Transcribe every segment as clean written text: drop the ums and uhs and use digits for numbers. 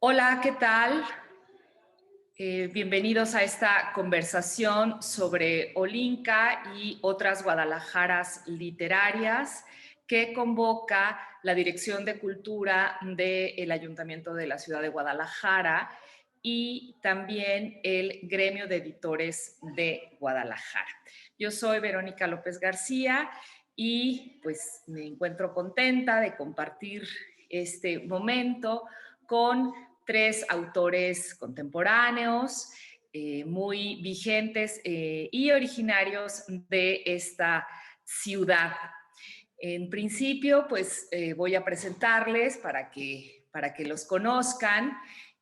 Hola, ¿qué tal? Bienvenidos a esta conversación sobre Olinka y otras Guadalajaras literarias que convoca la Dirección de Cultura del Ayuntamiento de la Ciudad de Guadalajara y también el Gremio de Editores de Guadalajara. Yo soy Verónica López García y pues me encuentro contenta de compartir este momento con tres autores contemporáneos, muy vigentes y originarios de esta ciudad. En principio, pues voy a presentarles para que los conozcan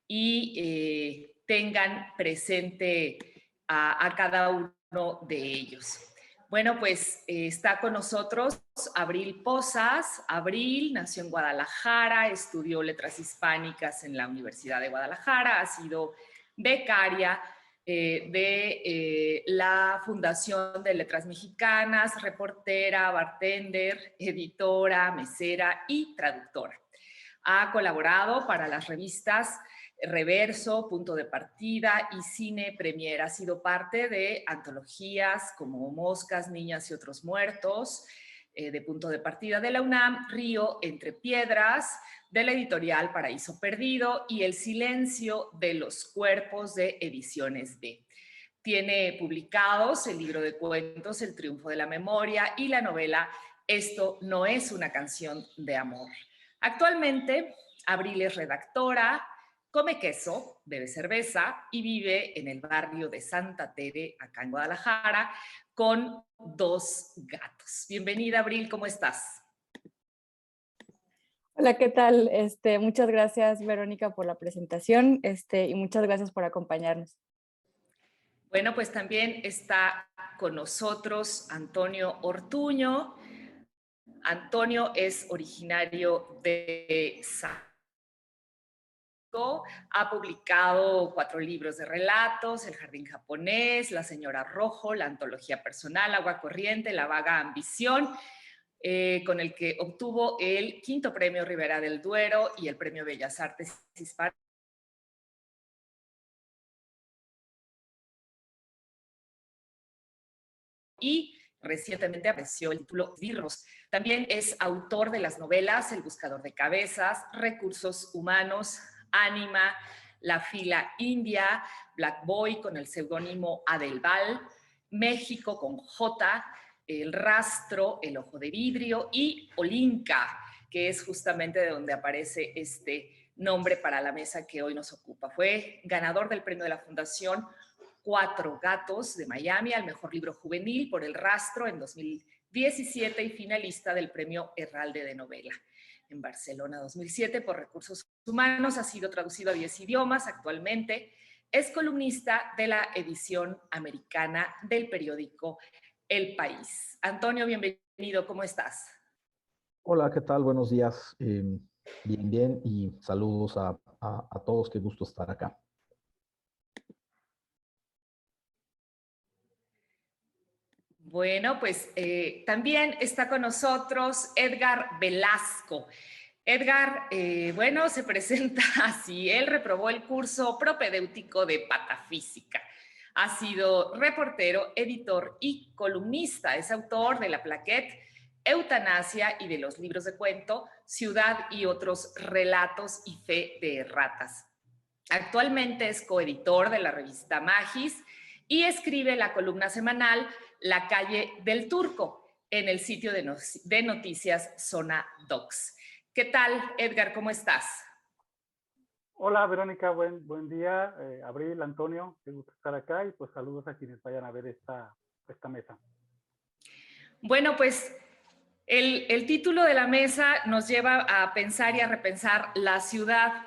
y tengan presente a cada uno de ellos. Bueno, pues está con nosotros Abril Posas. Abril nació en Guadalajara, estudió letras hispánicas en la Universidad de Guadalajara, ha sido becaria de la Fundación de Letras Mexicanas, reportera, bartender, editora, mesera y traductora. Ha colaborado para las revistas Reverso, Punto de Partida y Cine Premier. Ha sido parte de antologías como Moscas, Niñas y Otros Muertos, de Punto de Partida de la UNAM, Río Entre Piedras, de la editorial Paraíso Perdido y El Silencio de los Cuerpos de Ediciones B. Tiene publicados el libro de cuentos El Triunfo de la Memoria y la novela Esto no es una canción de amor. Actualmente, Abril es redactora, come queso, bebe cerveza y vive en el barrio de Santa Tere, acá en Guadalajara, con 2 gatos. Bienvenida, Abril, ¿cómo estás? Hola, ¿qué tal? Muchas gracias, Verónica, por la presentación, y muchas gracias por acompañarnos. Bueno, pues también está con nosotros Antonio Ortuño. Antonio es originario de San Francisco, ha publicado 4 libros de relatos, El Jardín Japonés, La Señora Rojo, La Antología Personal, Agua Corriente, La Vaga Ambición, con el que obtuvo el 5º Premio Ribera del Duero y el Premio Bellas Artes Hispánicas. Y recientemente apareció el título Virros. También es autor de las novelas El Buscador de Cabezas, Recursos Humanos, Ánima, La Fila India, Black Boy con el seudónimo Adelval, México con J, El Rastro, El Ojo de Vidrio y Olinka, que es justamente de donde aparece este nombre para la mesa que hoy nos ocupa. Fue ganador del premio de la Fundación 4 Gatos de Miami al mejor libro juvenil por El Rastro en 2017 y finalista del premio Herralde de Novela en Barcelona 2007 por Recursos Humanos. Ha sido traducido a 10 idiomas actualmente. Es columnista de la edición americana del periódico El País. Antonio, bienvenido, ¿cómo estás? Hola, ¿qué tal? Buenos días. Bien, bien, y saludos a todos. Qué gusto estar acá. Bueno, pues también está con nosotros Edgar Velasco. Edgar, bueno, se presenta así. Él reprobó el curso propedéutico de patafísica. Ha sido reportero, editor y columnista. Es autor de la plaquette Eutanasia y de los libros de cuento Ciudad y otros relatos y fe de ratas. Actualmente es coeditor de la revista Magis y escribe la columna semanal La Calle del Turco en el sitio de noticias Zona Docs. ¿Qué tal, Edgar? ¿Cómo estás? Hola, Verónica, buen día. Abril, Antonio, qué gusto estar acá y pues saludos a quienes vayan a ver esta mesa. Bueno, pues el título de la mesa nos lleva a pensar y a repensar la ciudad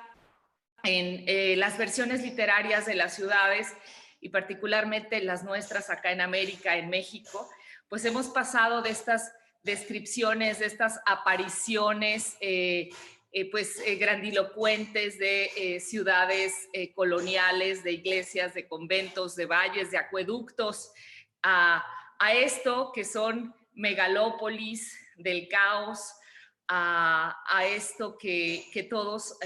en las versiones literarias de las ciudades y particularmente las nuestras acá en América, en México, pues hemos pasado de estas descripciones, de estas apariciones grandilocuentes de ciudades coloniales, de iglesias, de conventos, de valles, de acueductos, a esto que son megalópolis del caos, a esto que todos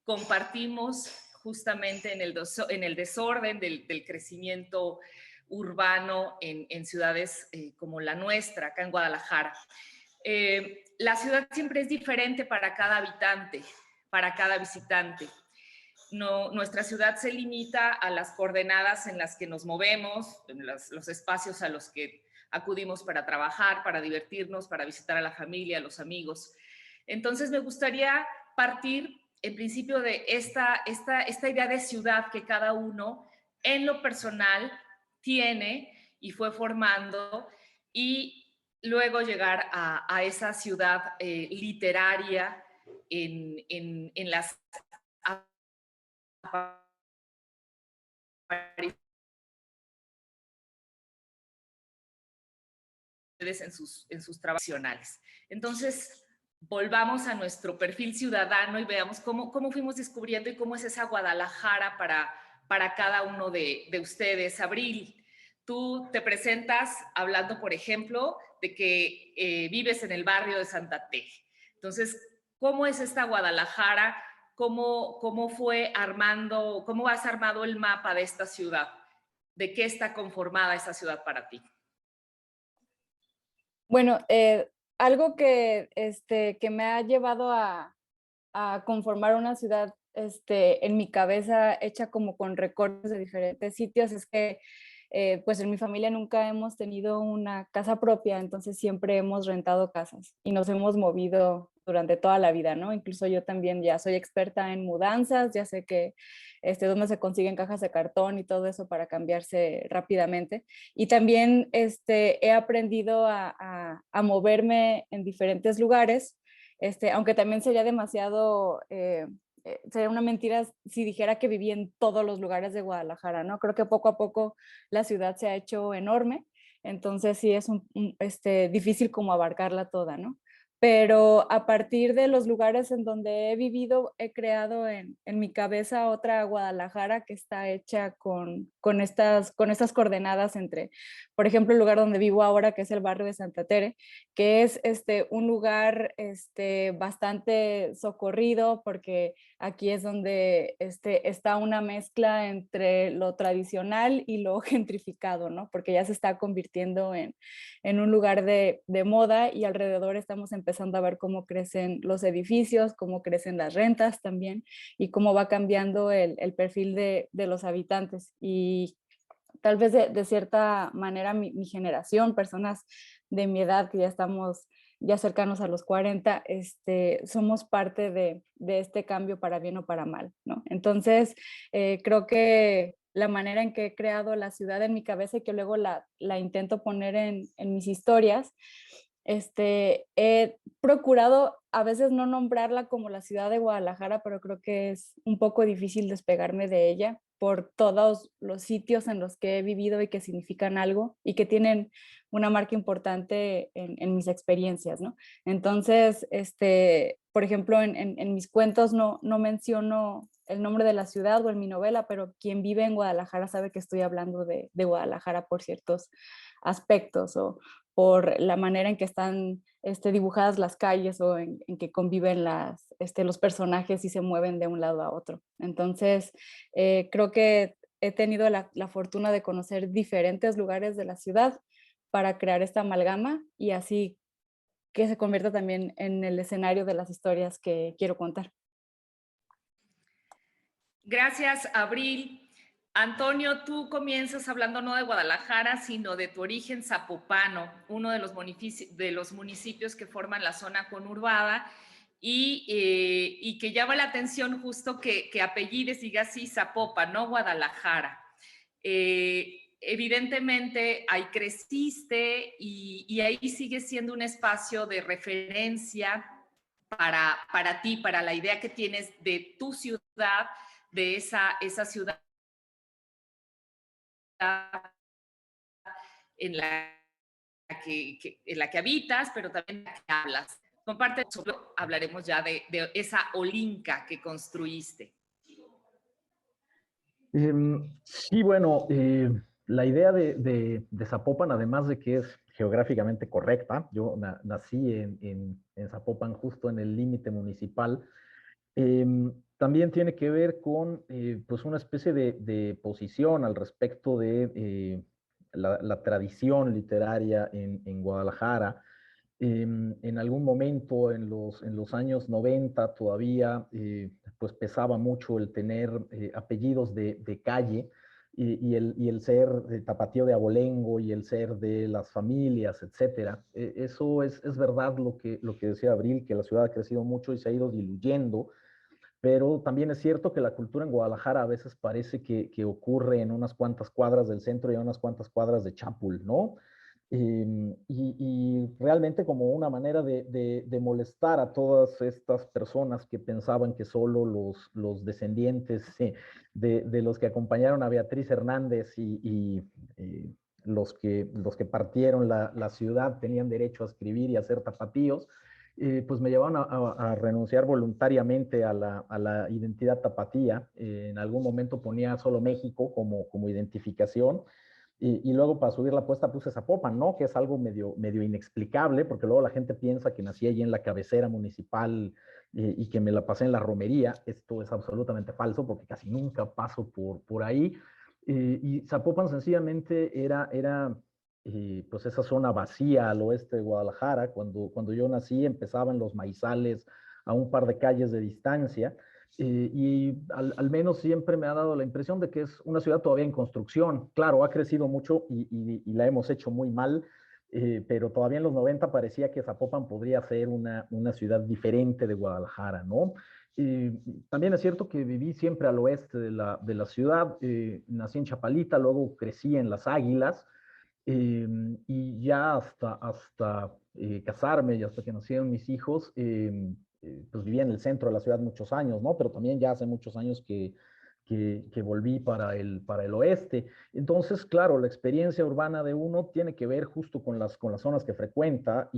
compartimos justamente en el desorden del crecimiento urbano en ciudades como la nuestra, acá en Guadalajara. La ciudad siempre es diferente para cada habitante, para cada visitante. No, nuestra ciudad se limita a las coordenadas en las que nos movemos, en los espacios a los que acudimos para trabajar, para divertirnos, para visitar a la familia, a los amigos. Entonces me gustaría partir en principio de esta idea de ciudad que cada uno en lo personal tiene y fue formando, y luego llegar a esa ciudad literaria en las en sus trabajos profesionales. Entonces, volvamos a nuestro perfil ciudadano y veamos cómo fuimos descubriendo y cómo es esa Guadalajara para cada uno de ustedes. Abril, tú te presentas hablando, por ejemplo, de que vives en el barrio de Santa Te. Entonces, ¿cómo es esta Guadalajara? ¿Cómo fue armando, cómo has armado el mapa de esta ciudad? ¿De qué está conformada esa ciudad para ti? Bueno, algo que me ha llevado a conformar una ciudad en mi cabeza hecha como con recortes de diferentes sitios es que pues en mi familia nunca hemos tenido una casa propia, entonces siempre hemos rentado casas y nos hemos movido durante toda la vida, ¿no? Incluso yo también ya soy experta en mudanzas, ya sé que dónde se consiguen cajas de cartón y todo eso para cambiarse rápidamente. Y también he aprendido a moverme en diferentes lugares, aunque también sería demasiado... sería una mentira si dijera que viví en todos los lugares de Guadalajara, ¿no? Creo que poco a poco la ciudad se ha hecho enorme, entonces sí es difícil como abarcarla toda, ¿no? Pero a partir de los lugares en donde he vivido, he creado en mi cabeza otra Guadalajara que está hecha con estas coordenadas entre, por ejemplo, el lugar donde vivo ahora, que es el barrio de Santa Tere, que es un lugar bastante socorrido, porque aquí es donde está una mezcla entre lo tradicional y lo gentrificado, ¿no? Porque ya se está convirtiendo en un lugar de moda, y alrededor estamos empezando a ver cómo crecen los edificios, cómo crecen las rentas también, y cómo va cambiando el perfil de los habitantes. Y tal vez de cierta manera mi generación, personas de mi edad que ya estamos ya cercanos a los 40, somos parte de este cambio para bien o para mal, ¿no? Entonces, creo que la manera en que he creado la ciudad en mi cabeza y que luego la intento poner en mis historias, he procurado a veces no nombrarla como la ciudad de Guadalajara, pero creo que es un poco difícil despegarme de ella por todos los sitios en los que he vivido y que significan algo y que tienen una marca importante en mis experiencias, ¿no? Entonces, por ejemplo, en mis cuentos no menciono el nombre de la ciudad o en mi novela, pero quien vive en Guadalajara sabe que estoy hablando de Guadalajara por ciertos aspectos, o por la manera en que están dibujadas las calles, o en que conviven los personajes y se mueven de un lado a otro. Entonces, creo que he tenido la fortuna de conocer diferentes lugares de la ciudad para crear esta amalgama, y así que se convierta también en el escenario de las historias que quiero contar. Gracias, Abril. Antonio, tú comienzas hablando no de Guadalajara, sino de tu origen zapopano, uno de los municipios que forman la zona conurbada, y que llama la atención justo que apellides diga así Zapopan, no Guadalajara. Evidentemente ahí creciste y ahí sigue siendo un espacio de referencia para ti, para la idea que tienes de tu ciudad, de esa ciudad en la que habitas, pero también en la que hablas. Comparte, hablaremos ya de esa Olinka que construiste. Sí, bueno, la idea de Zapopan, además de que es geográficamente correcta, yo nací en Zapopan, justo en el límite municipal, También tiene que ver con pues una especie de posición al respecto de la tradición literaria en Guadalajara. En algún momento en los años 90 todavía pues pesaba mucho el tener apellidos de calle y el ser de tapatío de abolengo y el ser de las familias, etcétera. Eso es verdad lo que decía Abril, que la ciudad ha crecido mucho y se ha ido diluyendo, pero también es cierto que la cultura en Guadalajara a veces parece que ocurre en unas cuantas cuadras del centro y en unas cuantas cuadras de Chapul, ¿no? Y realmente como una manera de molestar a todas estas personas que pensaban que solo los descendientes de los que acompañaron a Beatriz Hernández los que partieron la ciudad tenían derecho a escribir y a ser tapatíos, pues me llevaron a renunciar voluntariamente a la identidad tapatía. En algún momento ponía solo México como identificación. Y luego para subir la apuesta puse Zapopan, ¿no? Que es algo medio inexplicable, porque luego la gente piensa que nací allí en la cabecera municipal y que me la pasé en la romería. Esto es absolutamente falso, porque casi nunca paso por ahí. Y Zapopan sencillamente era pues esa zona vacía al oeste de Guadalajara. Cuando yo nací empezaban los maizales a un par de calles de distancia. Y al menos siempre me ha dado la impresión de que es una ciudad todavía en construcción. Claro, ha crecido mucho y la hemos hecho muy mal, pero todavía en los 90 parecía que Zapopan podría ser una ciudad diferente de Guadalajara, ¿no? Eh, También es cierto que viví siempre al oeste de la ciudad. Nací en Chapalita, luego crecí en Las Águilas, y ya hasta casarme y hasta que nacieron mis hijos, pues vivía en el centro de la ciudad muchos años, ¿no? Pero también ya hace muchos años que volví para el oeste. Entonces, claro, la experiencia urbana de uno tiene que ver justo con las zonas que frecuenta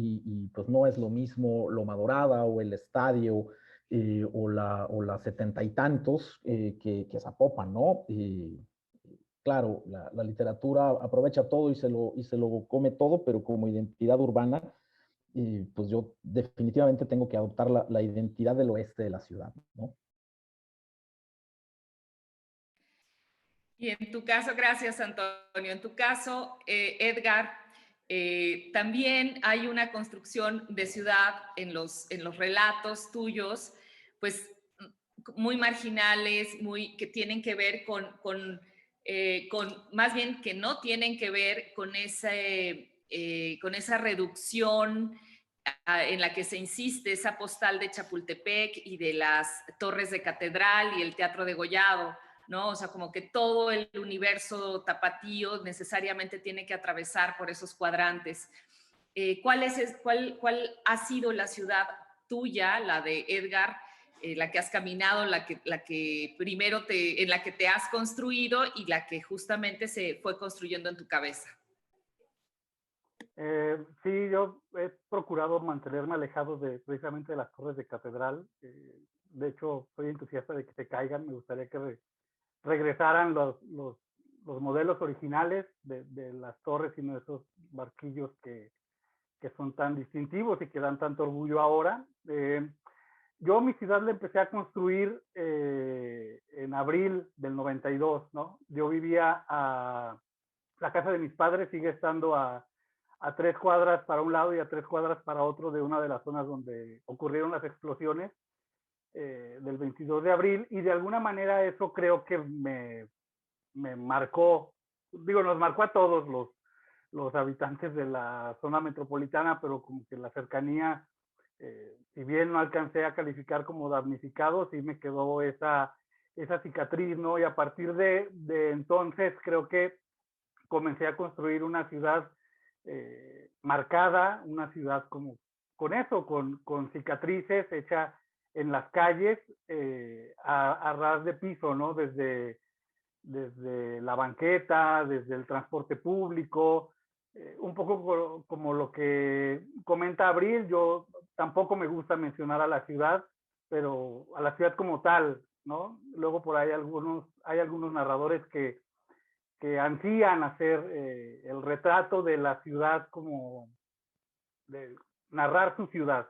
pues no es lo mismo Loma Dorada o el Estadio o la Setenta y Tantos que Zapopan, ¿no? Claro, la literatura aprovecha todo y se lo come todo, pero como identidad urbana, pues yo definitivamente tengo que adoptar la identidad del oeste de la ciudad, ¿no? Y en tu caso, gracias Antonio, en tu caso, Edgar, también hay una construcción de ciudad en los relatos tuyos, pues muy marginales, que tienen que ver más bien que no tienen que ver con esa reducción en la que se insiste, esa postal de Chapultepec y de las torres de catedral y el Teatro de Gollado, ¿no? O sea, como que todo el universo tapatío necesariamente tiene que atravesar por esos cuadrantes. ¿Cuál ha sido la ciudad tuya, la de Edgar, la que has caminado, la que primero en la que te has construido y la que justamente se fue construyendo en tu cabeza? Sí, yo he procurado mantenerme alejado precisamente de las torres de catedral. De hecho, soy entusiasta de que se caigan. Me gustaría que regresaran los modelos originales de las torres y no esos barquillos que son tan distintivos y que dan tanto orgullo ahora. Yo mi ciudad la empecé a construir en abril del 92, ¿no? Yo vivía la casa de mis padres sigue estando a 3 cuadras para un lado y a 3 cuadras para otro de una de las zonas donde ocurrieron las explosiones del 22 de abril, y de alguna manera eso creo que me marcó, digo, nos marcó a todos los habitantes de la zona metropolitana, pero como que la cercanía, si bien no alcancé a calificar como damnificado, sí me quedó esa cicatriz, ¿no? Y a partir de entonces creo que comencé a construir una ciudad marcada, una ciudad como con eso, con cicatrices hecha en las calles a ras de piso, ¿no? Desde la banqueta, desde el transporte público, un poco como lo que comenta Abril. Yo tampoco me gusta mencionar a la ciudad, pero a la ciudad como tal, ¿no? Luego por ahí hay algunos narradores que ansían hacer el retrato de la ciudad, como de narrar su ciudad.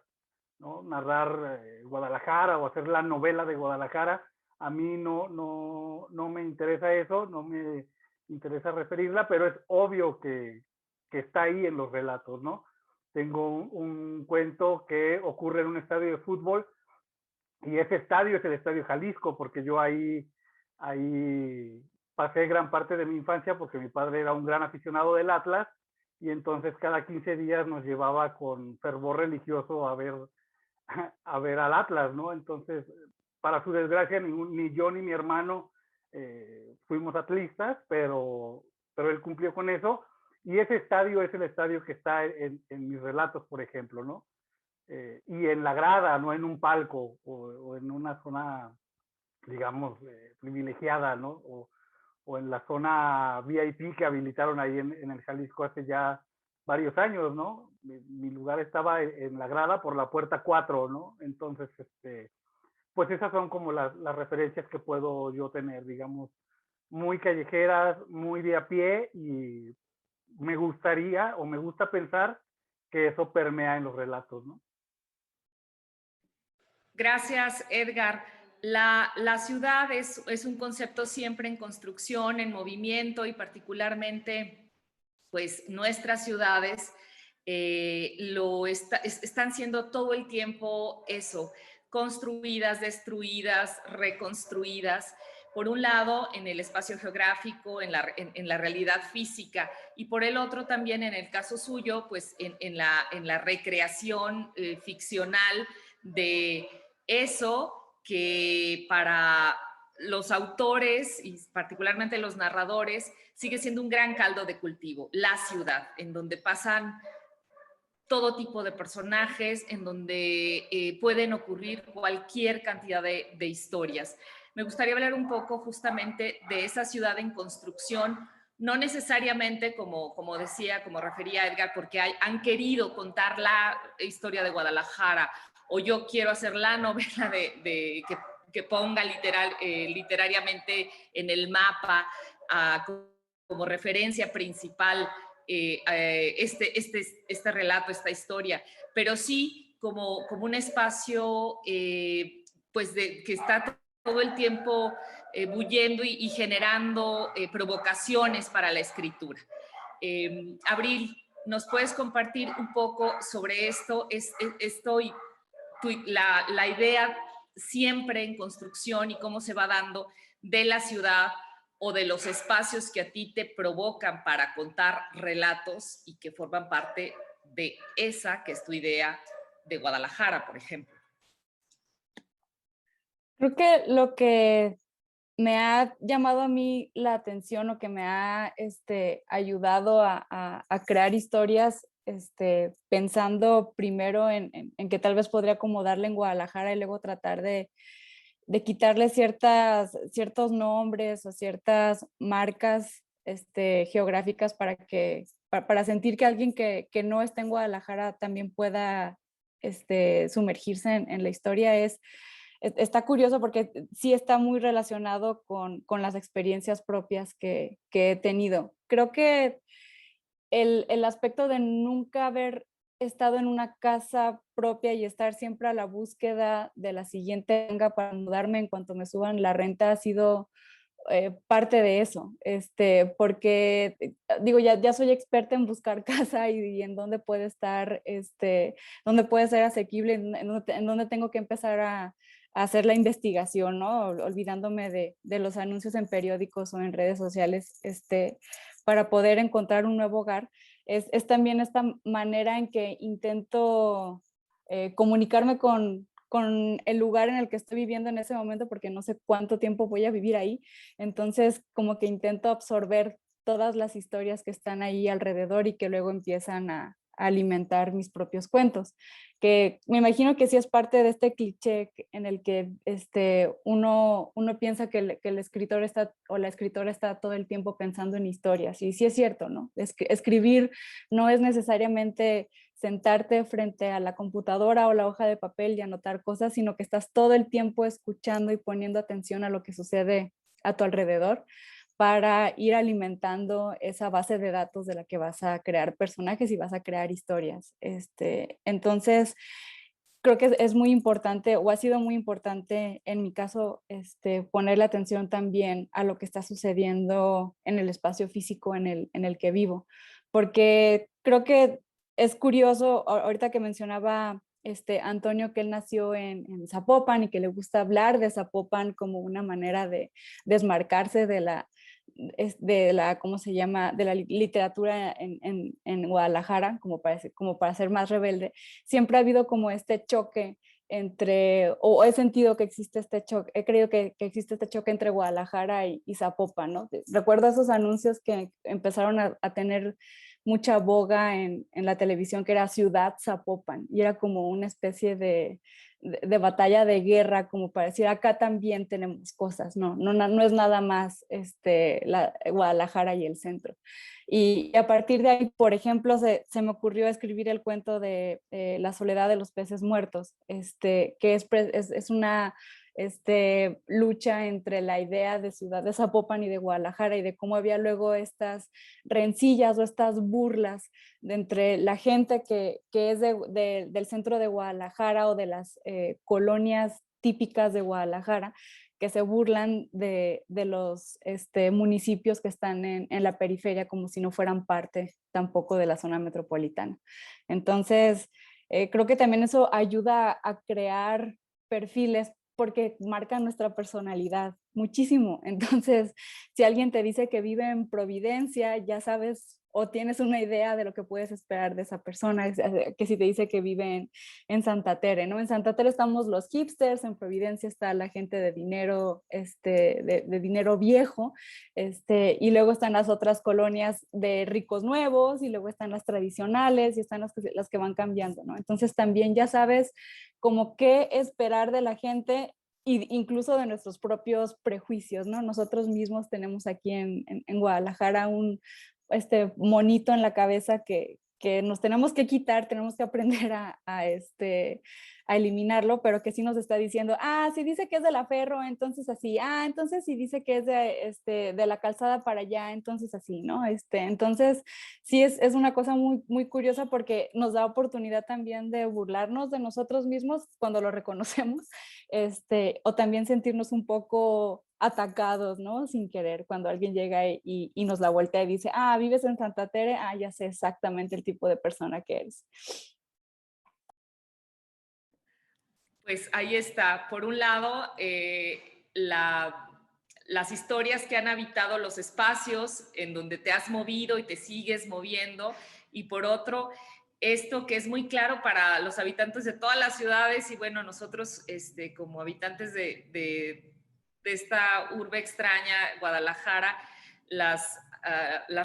¿no? Narrar Guadalajara o hacer la novela de Guadalajara. A mí no me interesa eso, no me interesa referirla, pero es obvio que está ahí en los relatos, ¿no? Tengo un cuento que ocurre en un estadio de fútbol y ese estadio es el Estadio Jalisco, porque yo ahí pasé gran parte de mi infancia porque mi padre era un gran aficionado del Atlas y entonces cada 15 días nos llevaba con fervor religioso a ver al Atlas, ¿no? Entonces, para su desgracia, ni yo ni mi hermano fuimos atlistas, pero él cumplió con eso. Y ese estadio es el estadio que está en mis relatos, por ejemplo, ¿no? Y en la grada, no en un palco o en una zona, digamos, privilegiada, ¿no? O en la zona VIP que habilitaron ahí en el Jalisco hace ya varios años, ¿no? Mi lugar estaba en la grada por la puerta 4, ¿no? Entonces, pues esas son como las referencias que puedo yo tener, digamos, muy callejeras, muy de a pie, y me gustaría o me gusta pensar que eso permea en los relatos, ¿no? Gracias, Edgar. La ciudad es un concepto siempre en construcción, en movimiento, y particularmente, pues nuestras ciudades están siendo todo el tiempo eso, construidas, destruidas, reconstruidas. Por un lado, en el espacio geográfico, en la realidad física, y por el otro también, en el caso suyo, pues en la recreación ficcional de eso que para los autores y particularmente los narradores sigue siendo un gran caldo de cultivo, la ciudad, en donde pasan todo tipo de personajes, en donde pueden ocurrir cualquier cantidad de historias. Me gustaría hablar un poco justamente de esa ciudad en construcción, no necesariamente como decía, como refería Edgar, porque han querido contar la historia de Guadalajara, o yo quiero hacer la novela que ponga literariamente en el mapa como referencia principal este relato, esta historia, pero sí como un espacio pues que está todo el tiempo bullendo y generando provocaciones para la escritura. Abril, ¿nos puedes compartir un poco sobre esto? La idea siempre en construcción y cómo se va dando de la ciudad o de los espacios que a ti te provocan para contar relatos y que forman parte de esa que es tu idea de Guadalajara, por ejemplo. Creo que lo que me ha llamado a mí la atención, o que me ha ayudado a crear historias, pensando primero en que tal vez podría acomodarle en Guadalajara y luego tratar de quitarle ciertos nombres o ciertas marcas geográficas para sentir que alguien que no está en Guadalajara también pueda sumergirse en la historia. Está curioso porque sí está muy relacionado con las experiencias propias que he tenido. Creo que el aspecto de nunca haber estado en una casa propia y estar siempre a la búsqueda de la siguiente ganga para mudarme en cuanto me suban la renta ha sido parte de eso, porque digo, ya soy experta en buscar casa y en dónde puede estar, dónde puede ser asequible, en dónde tengo que empezar a hacer la investigación, ¿no? Olvidándome de los anuncios en periódicos o en redes sociales, para poder encontrar un nuevo hogar. Es también esta manera en que intento comunicarme con el lugar en el que estoy viviendo en ese momento, porque no sé cuánto tiempo voy a vivir ahí. Entonces, como que intento absorber todas las historias que están ahí alrededor y que luego empiezan a alimentar mis propios cuentos, que me imagino que sí es parte de este cliché en el que uno piensa que el escritor está o la escritora está todo el tiempo pensando en historias, y sí es cierto, ¿no? Escribir no es necesariamente sentarte frente a la computadora o la hoja de papel y anotar cosas, sino que estás todo el tiempo escuchando y poniendo atención a lo que sucede a tu alrededor para ir alimentando esa base de datos de la que vas a crear personajes y vas a crear historias. Entonces, creo que es muy importante, o ha sido muy importante en mi caso, ponerle atención también a lo que está sucediendo en el espacio físico en el que vivo, porque creo que es curioso, ahorita que mencionaba Antonio, que él nació en Zapopan y que le gusta hablar de Zapopan como una manera de desmarcarse de la, ¿cómo se llama?, de la literatura en Guadalajara, como para ser más rebelde. Siempre ha habido como este choque entre, o he sentido que existe este choque, he creído que existe este choque entre Guadalajara y Zapopan, ¿no? Recuerdo esos anuncios que empezaron a tener mucha boga en la televisión, que era Ciudad Zapopan, y era como una especie de batalla de guerra, como para decir, acá también tenemos cosas, no es nada más Guadalajara y el centro. Y a partir de ahí, por ejemplo, se me ocurrió escribir el cuento de La soledad de los peces muertos, que es una lucha entre la idea de ciudad de Zapopan y de Guadalajara, y de cómo había luego estas rencillas o estas burlas entre la gente que es del centro de Guadalajara o de las colonias típicas de Guadalajara, que se burlan de los municipios que están en la periferia como si no fueran parte tampoco de la zona metropolitana. Entonces, creo que también eso ayuda a crear perfiles porque marcan nuestra personalidad muchísimo. Entonces, si alguien te dice que vive en Providencia, ya sabes o tienes una idea de lo que puedes esperar de esa persona, que si te dice que vive en Santa Tere, ¿no? En Santa Tere estamos los hipsters, en Providencia está la gente de dinero, de dinero viejo, y luego están las otras colonias de ricos nuevos, y luego están las tradicionales, y están las que van cambiando, ¿no? Entonces también ya sabes como qué esperar de la gente, incluso de nuestros propios prejuicios, ¿no? Nosotros mismos tenemos aquí en Guadalajara un monito en la cabeza que nos tenemos que quitar, tenemos que aprender a eliminarlo, pero que sí nos está diciendo, si dice que es de la Ferro, entonces así, entonces si dice que es de la Calzada para allá, entonces así, ¿no? Entonces sí es una cosa muy, muy curiosa, porque nos da oportunidad también de burlarnos de nosotros mismos cuando lo reconocemos, o también sentirnos un poco atacados, ¿no? Sin querer, cuando alguien llega y nos la voltea y dice, vives en Santa Tere, ya sé exactamente el tipo de persona que eres. Pues ahí está. Por un lado, las historias que han habitado los espacios en donde te has movido y te sigues moviendo, y por otro, esto que es muy claro para los habitantes de todas las ciudades, y bueno, nosotros como habitantes de esta urbe extraña, Guadalajara, las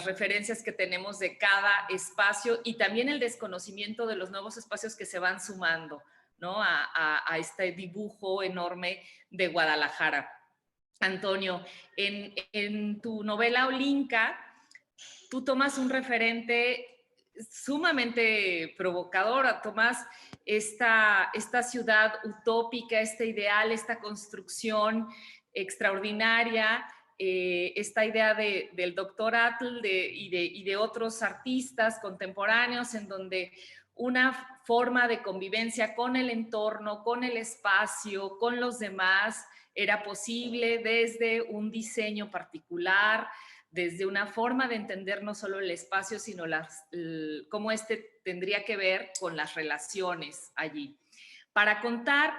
referencias que tenemos de cada espacio, y también el desconocimiento de los nuevos espacios que se van sumando, ¿no? a este dibujo enorme de Guadalajara. Antonio, en tu novela Olinka, tú tomas un referente sumamente provocador, tomas esta ciudad utópica, este ideal, esta construcción extraordinaria, esta idea del doctor Atl y de otros artistas contemporáneos, en donde una forma de convivencia con el entorno, con el espacio, con los demás, era posible desde un diseño particular, desde una forma de entender no solo el espacio, sino cómo tendría que ver con las relaciones allí. Para contar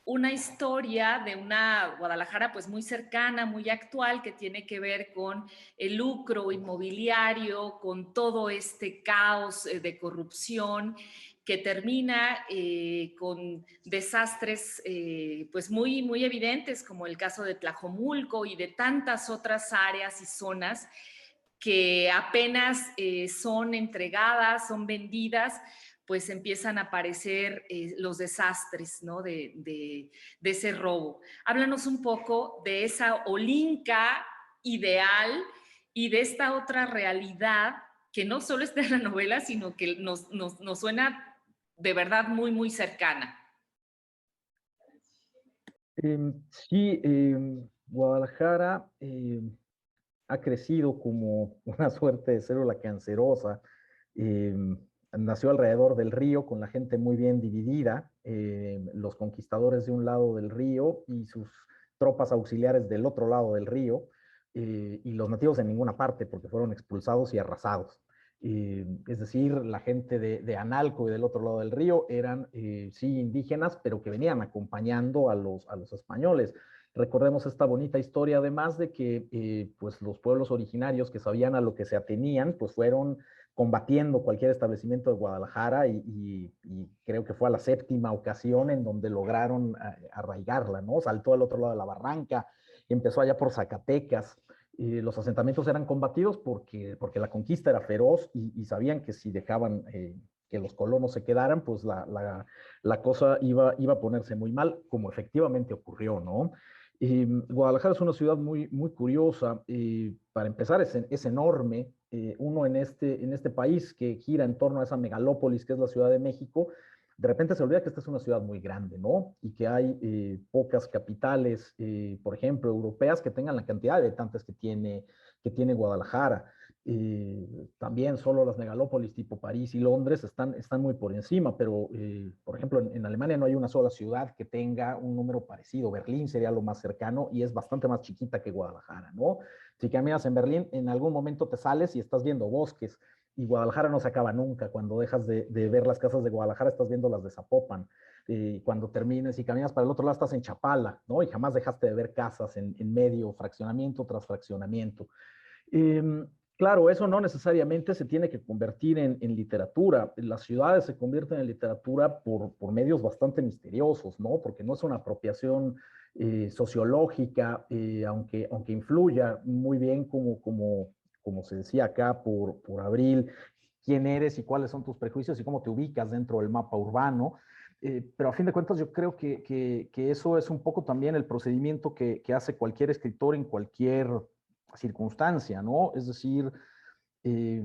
una historia de una Guadalajara pues muy cercana, muy actual, que tiene que ver con el lucro inmobiliario, con todo este caos de corrupción que termina con desastres pues muy, muy evidentes, como el caso de Tlajomulco y de tantas otras áreas y zonas que apenas son entregadas, son vendidas, pues empiezan a aparecer los desastres, ¿no? de ese robo. Háblanos un poco de esa Olinka ideal y de esta otra realidad que no solo está en la novela, sino que nos suena de verdad muy, muy cercana. Sí, Guadalajara ha crecido como una suerte de célula cancerosa. Nació alrededor del río, con la gente muy bien dividida, los conquistadores de un lado del río y sus tropas auxiliares del otro lado del río, y los nativos en ninguna parte porque fueron expulsados y arrasados. Es decir, la gente de Analco y del otro lado del río eran sí indígenas, pero que venían acompañando a los españoles. Recordemos esta bonita historia, además de que pues los pueblos originarios que sabían a lo que se atenían, pues fueron combatiendo cualquier establecimiento de Guadalajara y creo que fue a la 7ª ocasión en donde lograron arraigarla, ¿no? Saltó al otro lado de la barranca, empezó allá por Zacatecas. Los asentamientos eran combatidos porque la conquista era feroz y sabían que si dejaban que los colonos se quedaran, pues la cosa iba a ponerse muy mal, como efectivamente ocurrió, ¿no? Guadalajara es una ciudad muy curiosa. Para empezar, es enorme. Uno en este país que gira en torno a esa megalópolis que es la Ciudad de México, de repente se olvida que esta es una ciudad muy grande, ¿no? Y que hay pocas capitales, por ejemplo, europeas que tengan la cantidad de habitantes que tiene Guadalajara. También solo las megalópolis tipo París y Londres están muy por encima, pero por ejemplo en Alemania no hay una sola ciudad que tenga un número parecido. Berlín sería lo más cercano y es bastante más chiquita que Guadalajara, ¿no? Si caminas en Berlín, en algún momento te sales y estás viendo bosques, y Guadalajara no se acaba nunca. Cuando dejas de ver las casas de Guadalajara, estás viendo las de Zapopan. Cuando termines y caminas para el otro lado, estás en Chapala, ¿no? Y jamás dejaste de ver casas en medio, fraccionamiento tras fraccionamiento. Claro, eso no necesariamente se tiene que convertir en literatura. Las ciudades se convierten en literatura por medios bastante misteriosos, ¿no? Porque no es una apropiación sociológica, aunque influya muy bien como se decía acá por Abril, quién eres y cuáles son tus prejuicios y cómo te ubicas dentro del mapa urbano. Pero a fin de cuentas yo creo que eso es un poco también el procedimiento que hace cualquier escritor en cualquier circunstancia, ¿no? Es decir, eh,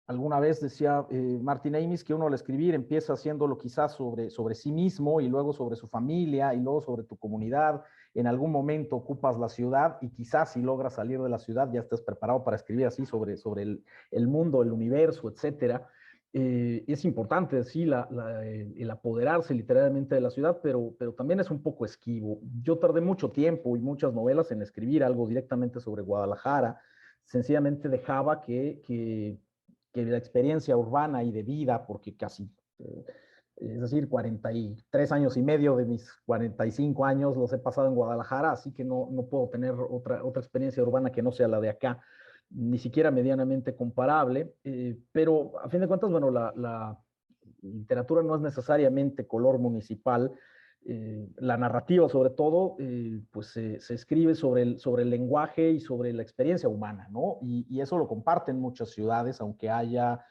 alguna vez decía Martin Amis que uno al escribir empieza haciéndolo quizás sobre sí mismo y luego sobre su familia y luego sobre tu comunidad. En algún momento ocupas la ciudad y quizás si logras salir de la ciudad ya estés preparado para escribir así sobre el mundo, el universo, etcétera. Es importante, sí, el apoderarse literalmente de la ciudad, pero también es un poco esquivo. Yo tardé mucho tiempo y muchas novelas en escribir algo directamente sobre Guadalajara. Sencillamente dejaba que la experiencia urbana y de vida, porque casi, es decir, 43 años y medio de mis 45 años los he pasado en Guadalajara, así que no puedo tener otra experiencia urbana que no sea la de acá, ni siquiera medianamente comparable, pero a fin de cuentas, bueno, la literatura no es necesariamente color municipal. La narrativa, sobre todo, pues se escribe sobre el lenguaje y sobre la experiencia humana, ¿no? Y eso lo comparten muchas ciudades, aunque haya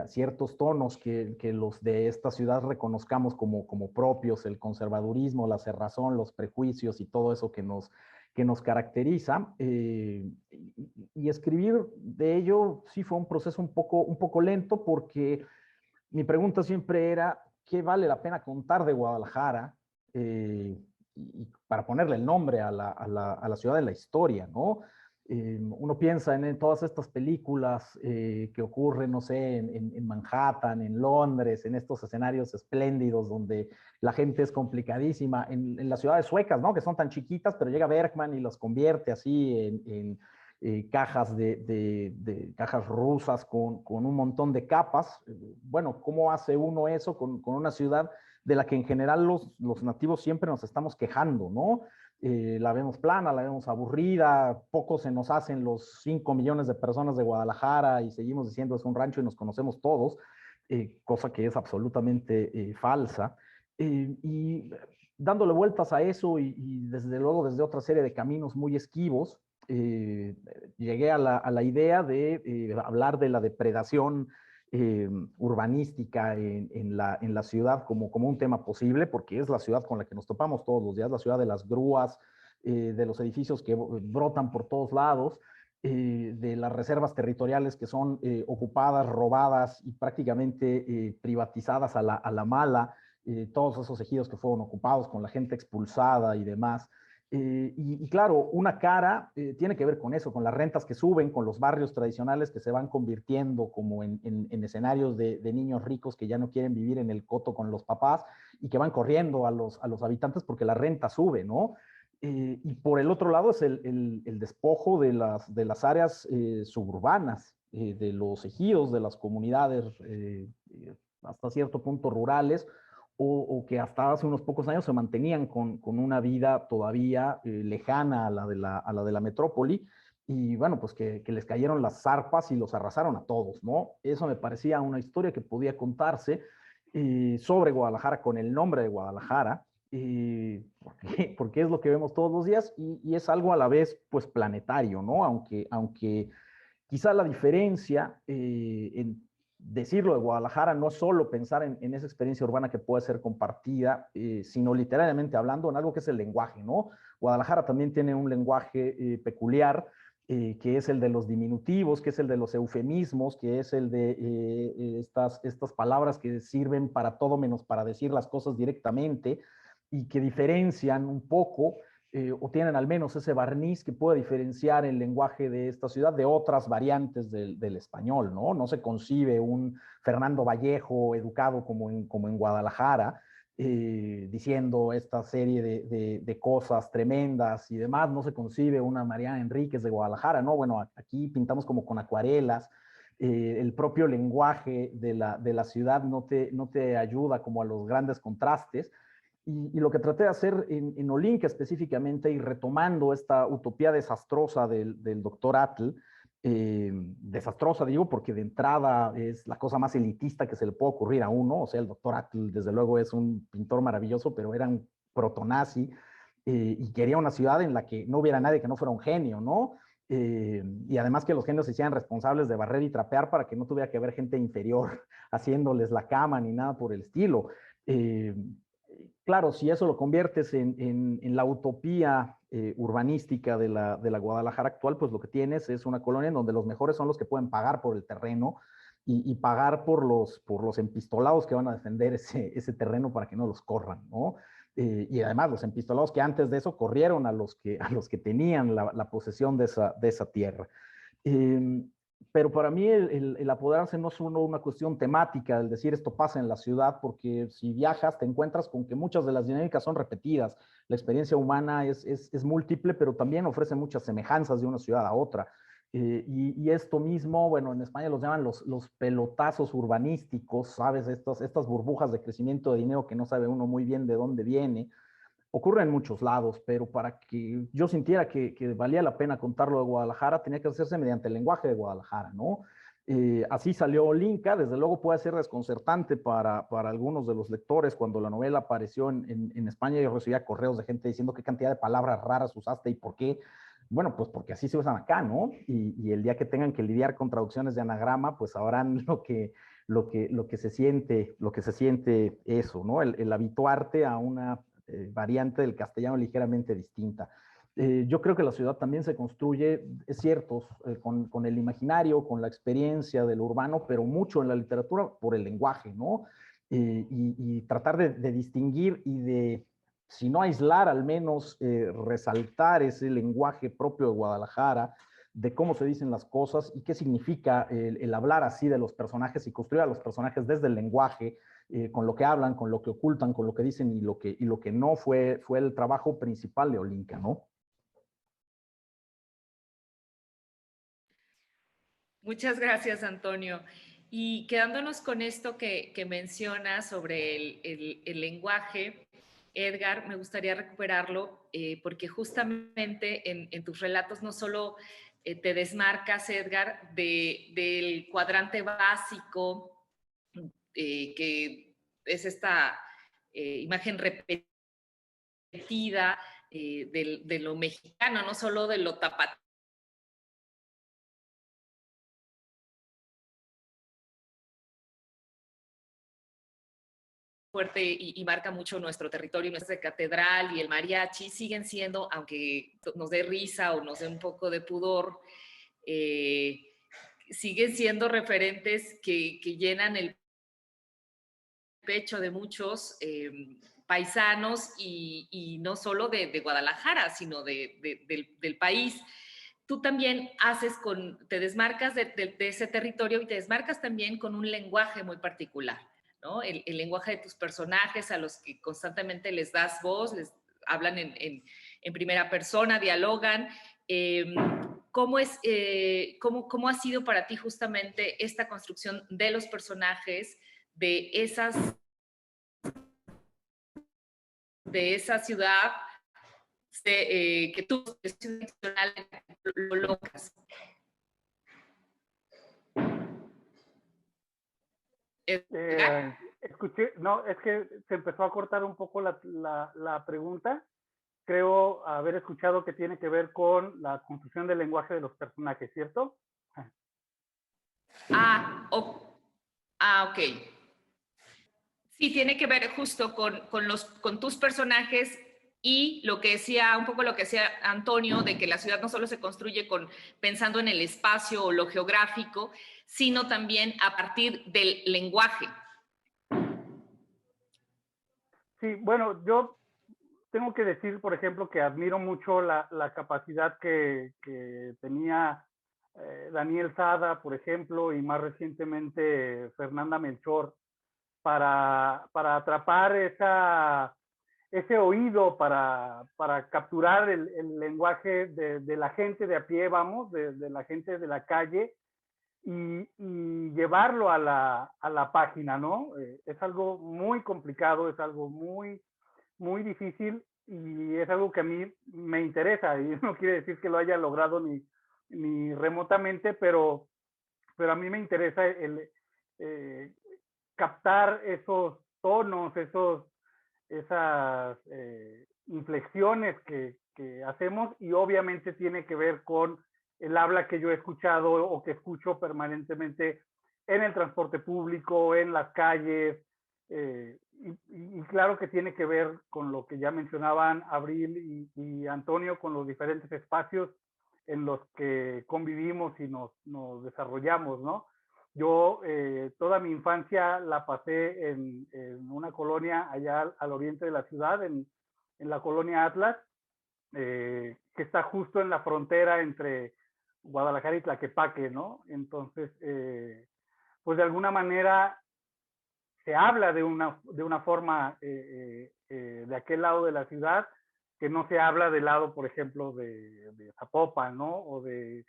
ciertos tonos que los de esta ciudad reconozcamos como propios, el conservadurismo, la cerrazón, los prejuicios y todo eso que nos caracteriza. Y escribir de ello sí fue un proceso un poco lento, porque mi pregunta siempre era, ¿qué vale la pena contar de Guadalajara? Y para ponerle el nombre a la ciudad de la historia, ¿no? Uno piensa en todas estas películas que ocurren, no sé, en Manhattan, en Londres, en estos escenarios espléndidos donde la gente es complicadísima, en las ciudades suecas, ¿no? Que son tan chiquitas, pero llega Bergman y los convierte así en cajas cajas rusas con un montón de capas. Bueno, ¿cómo hace uno eso con una ciudad de la que en general los nativos siempre nos estamos quejando, ¿no? La vemos plana, la vemos aburrida, poco se nos hacen los 5 millones de personas de Guadalajara y seguimos diciendo es un rancho y nos conocemos todos, cosa que es absolutamente falsa. Y dándole vueltas a eso y desde luego desde otra serie de caminos muy esquivos, llegué a la idea de hablar de la depredación urbanística en la ciudad como un tema posible, porque es la ciudad con la que nos topamos todos los días, la ciudad de las grúas, de los edificios que brotan por todos lados, de las reservas territoriales que son ocupadas, robadas y prácticamente privatizadas a la mala, todos esos ejidos que fueron ocupados con la gente expulsada y demás. Y claro, una cara tiene que ver con eso, con las rentas que suben, con los barrios tradicionales que se van convirtiendo como en escenarios de niños ricos que ya no quieren vivir en el coto con los papás y que van corriendo a los habitantes porque la renta sube, ¿no? Y por el otro lado es el despojo de las áreas suburbanas, de los ejidos, de las comunidades hasta cierto punto rurales, o que hasta hace unos pocos años se mantenían con una vida todavía lejana a la de la metrópoli, y bueno, pues que les cayeron las zarpas y los arrasaron a todos, ¿no? Eso me parecía una historia que podía contarse sobre Guadalajara con el nombre de Guadalajara, porque es lo que vemos todos los días y es algo a la vez pues planetario, ¿no? Aunque quizá la diferencia en decirlo de Guadalajara no es solo pensar en esa experiencia urbana que puede ser compartida, sino literalmente hablando en algo que es el lenguaje, ¿no? Guadalajara también tiene un lenguaje peculiar, que es el de los diminutivos, que es el de los eufemismos, que es el de estas palabras que sirven para todo menos para decir las cosas directamente y que diferencian un poco o tienen al menos ese barniz que puede diferenciar el lenguaje de esta ciudad de otras variantes del español, ¿no? No se concibe un Fernando Vallejo educado como en Guadalajara, diciendo esta serie de cosas tremendas y demás. No se concibe una Mariana Enríquez de Guadalajara, ¿no? Bueno, aquí pintamos como con acuarelas. El propio lenguaje de la ciudad no te ayuda como a los grandes contrastes. Y lo que traté de hacer en Olinka específicamente, y retomando esta utopía desastrosa del doctor Atl, desastrosa digo porque de entrada es la cosa más elitista que se le puede ocurrir a uno, o sea, el doctor Atl desde luego es un pintor maravilloso, pero era un protonazi, y quería una ciudad en la que no hubiera nadie que no fuera un genio, ¿no? Y además que los genios se hicieran responsables de barrer y trapear para que no tuviera que haber gente inferior haciéndoles la cama ni nada por el estilo. Eh, claro, si eso lo conviertes en la utopía urbanística de la Guadalajara actual, pues lo que tienes es una colonia en donde los mejores son los que pueden pagar por el terreno y pagar por los empistolados que van a defender ese terreno para que no los corran, ¿no? Y además los empistolados que antes de eso corrieron a los que tenían la posesión de esa tierra. Eh, pero para mí el apoderarse no es solo una cuestión temática, el decir esto pasa en la ciudad, porque si viajas te encuentras con que muchas de las dinámicas son repetidas. La experiencia humana es múltiple, pero también ofrece muchas semejanzas de una ciudad a otra. Y esto mismo, bueno, en España los llaman los pelotazos urbanísticos, ¿sabes? Estas burbujas de crecimiento de dinero que no sabe uno muy bien de dónde viene. Ocurre en muchos lados, pero para que yo sintiera que valía la pena contarlo de Guadalajara, tenía que hacerse mediante el lenguaje de Guadalajara, ¿no? Así salió Olinka. Desde luego puede ser desconcertante para algunos de los lectores. Cuando la novela apareció en España, yo recibía correos de gente diciendo qué cantidad de palabras raras usaste y por qué. Bueno, pues porque así se usan acá, ¿no? Y el día que tengan que lidiar con traducciones de anagrama, pues sabrán lo que se siente eso, ¿no? El habituarte a una variante del castellano ligeramente distinta. Yo creo que la ciudad también se construye, es cierto, con el imaginario, con la experiencia de lo urbano, pero mucho en la literatura por el lenguaje, ¿no? Y tratar de distinguir y de, si no aislar, al menos resaltar ese lenguaje propio de Guadalajara, de cómo se dicen las cosas y qué significa el hablar así de los personajes y construir a los personajes desde el lenguaje, con lo que hablan, con lo que ocultan, con lo que dicen y lo que no fue el trabajo principal de Olinka, ¿no? Muchas gracias, Antonio. Y quedándonos con esto que mencionas sobre el lenguaje, Edgar, me gustaría recuperarlo porque justamente en tus relatos no solo te desmarcas, Edgar, del cuadrante básico, que es esta imagen repetida de lo mexicano, no solo de lo tapatío, fuerte y marca mucho nuestro territorio, nuestra catedral y el mariachi siguen siendo, aunque nos dé risa o nos dé un poco de pudor, siguen siendo referentes que llenan el pecho de muchos paisanos y no solo de Guadalajara, sino del país. Tú también te desmarcas de ese territorio y te desmarcas también con un lenguaje muy particular, ¿no? El lenguaje de tus personajes a los que constantemente les das voz, les hablan en primera persona, dialogan. ¿Cómo ha sido para ti justamente esta construcción de los personajes, de esa ciudad que tú lo logras? Escuché, no, es que se empezó a cortar un poco la pregunta. Creo haber escuchado que tiene que ver con la construcción del lenguaje de los personajes, ¿cierto? Ok. Sí, tiene que ver justo con tus personajes y un poco lo que decía Antonio, de que la ciudad no solo se construye pensando en el espacio o lo geográfico, sino también a partir del lenguaje. Sí, bueno, yo tengo que decir, por ejemplo, que admiro mucho la capacidad que tenía Daniel Sada, por ejemplo, y más recientemente Fernanda Melchor, para atrapar ese oído, para capturar el lenguaje de la gente de a pie, vamos, de la gente de la calle, y llevarlo a la página, ¿no? Es algo muy complicado, es algo muy, muy difícil y es algo que a mí me interesa y no quiere decir que lo haya logrado ni remotamente, pero a mí me interesa captar esos tonos, esas inflexiones que hacemos y obviamente tiene que ver con el habla que yo he escuchado o que escucho permanentemente en el transporte público, en las calles, y claro que tiene que ver con lo que ya mencionaban Abril y Antonio, con los diferentes espacios en los que convivimos y nos desarrollamos, ¿no? Yo toda mi infancia la pasé en una colonia allá al oriente de la ciudad, en la colonia Atlas, que está justo en la frontera entre Guadalajara y Tlaquepaque, ¿no? Entonces, pues de alguna manera se habla de una forma de aquel lado de la ciudad que no se habla del lado, por ejemplo, de Zapopan, ¿no? O del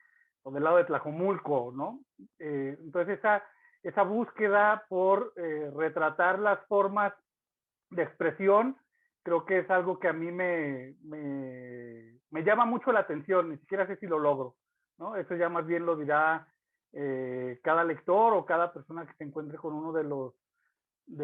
lado de Tlajomulco, ¿no? Entonces esa búsqueda por retratar las formas de expresión, creo que es algo que a mí me llama mucho la atención, ni siquiera sé si lo logro, ¿no? Eso ya más bien lo dirá cada lector o cada persona que se encuentre con uno de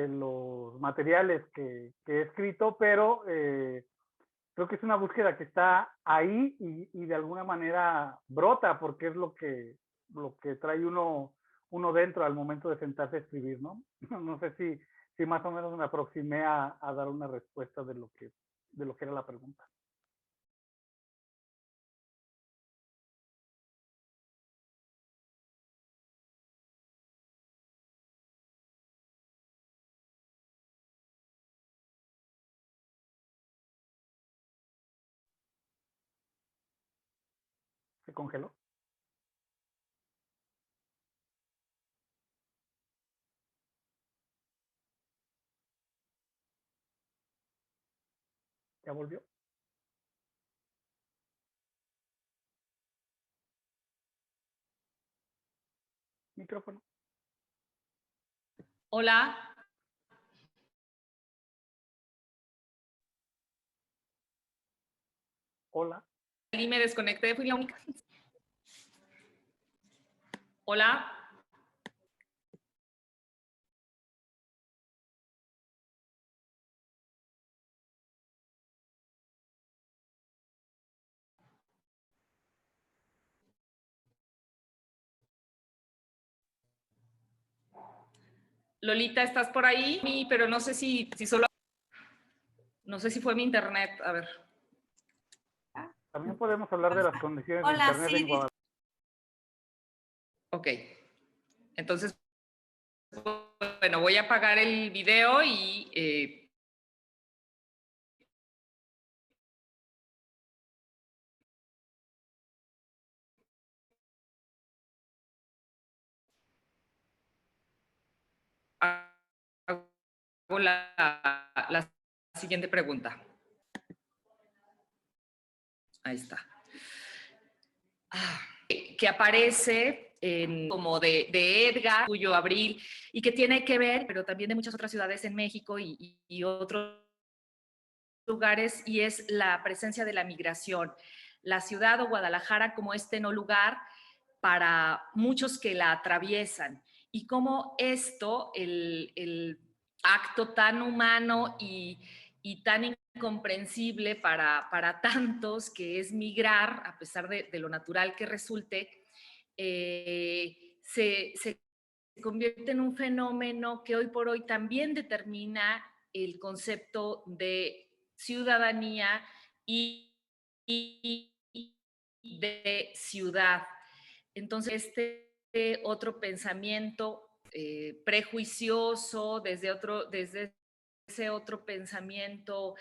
los materiales que he escrito, pero creo que es una búsqueda que está ahí y de alguna manera brota porque es lo que trae uno dentro al momento de sentarse a escribir, ¿no? No sé si más o menos me aproximé a dar una respuesta de lo que era la pregunta. ¿Se congeló? ¿Ya volvió? Micrófono. Hola. Hola. Y me desconecté, fui la única. Hola. Lolita, ¿estás por ahí? Sí, pero no sé si solo... No sé si fue mi internet. A ver. También podemos hablar de las condiciones de internet en Guadalajara. Ok. Entonces, bueno, voy a apagar el video y la siguiente pregunta. Ahí está. Que aparece como de Edgar, Julio, Abril, y que tiene que ver, pero también de muchas otras ciudades en México y otros lugares, y es la presencia de la migración. La ciudad o Guadalajara como este no lugar para muchos que la atraviesan, y cómo esto, el acto tan humano y tan incomprensible para tantos, que es migrar, a pesar de lo natural que resulte, se convierte en un fenómeno que hoy por hoy también determina el concepto de ciudadanía y de ciudad. Entonces, este otro pensamiento prejuicioso, desde ese otro pensamiento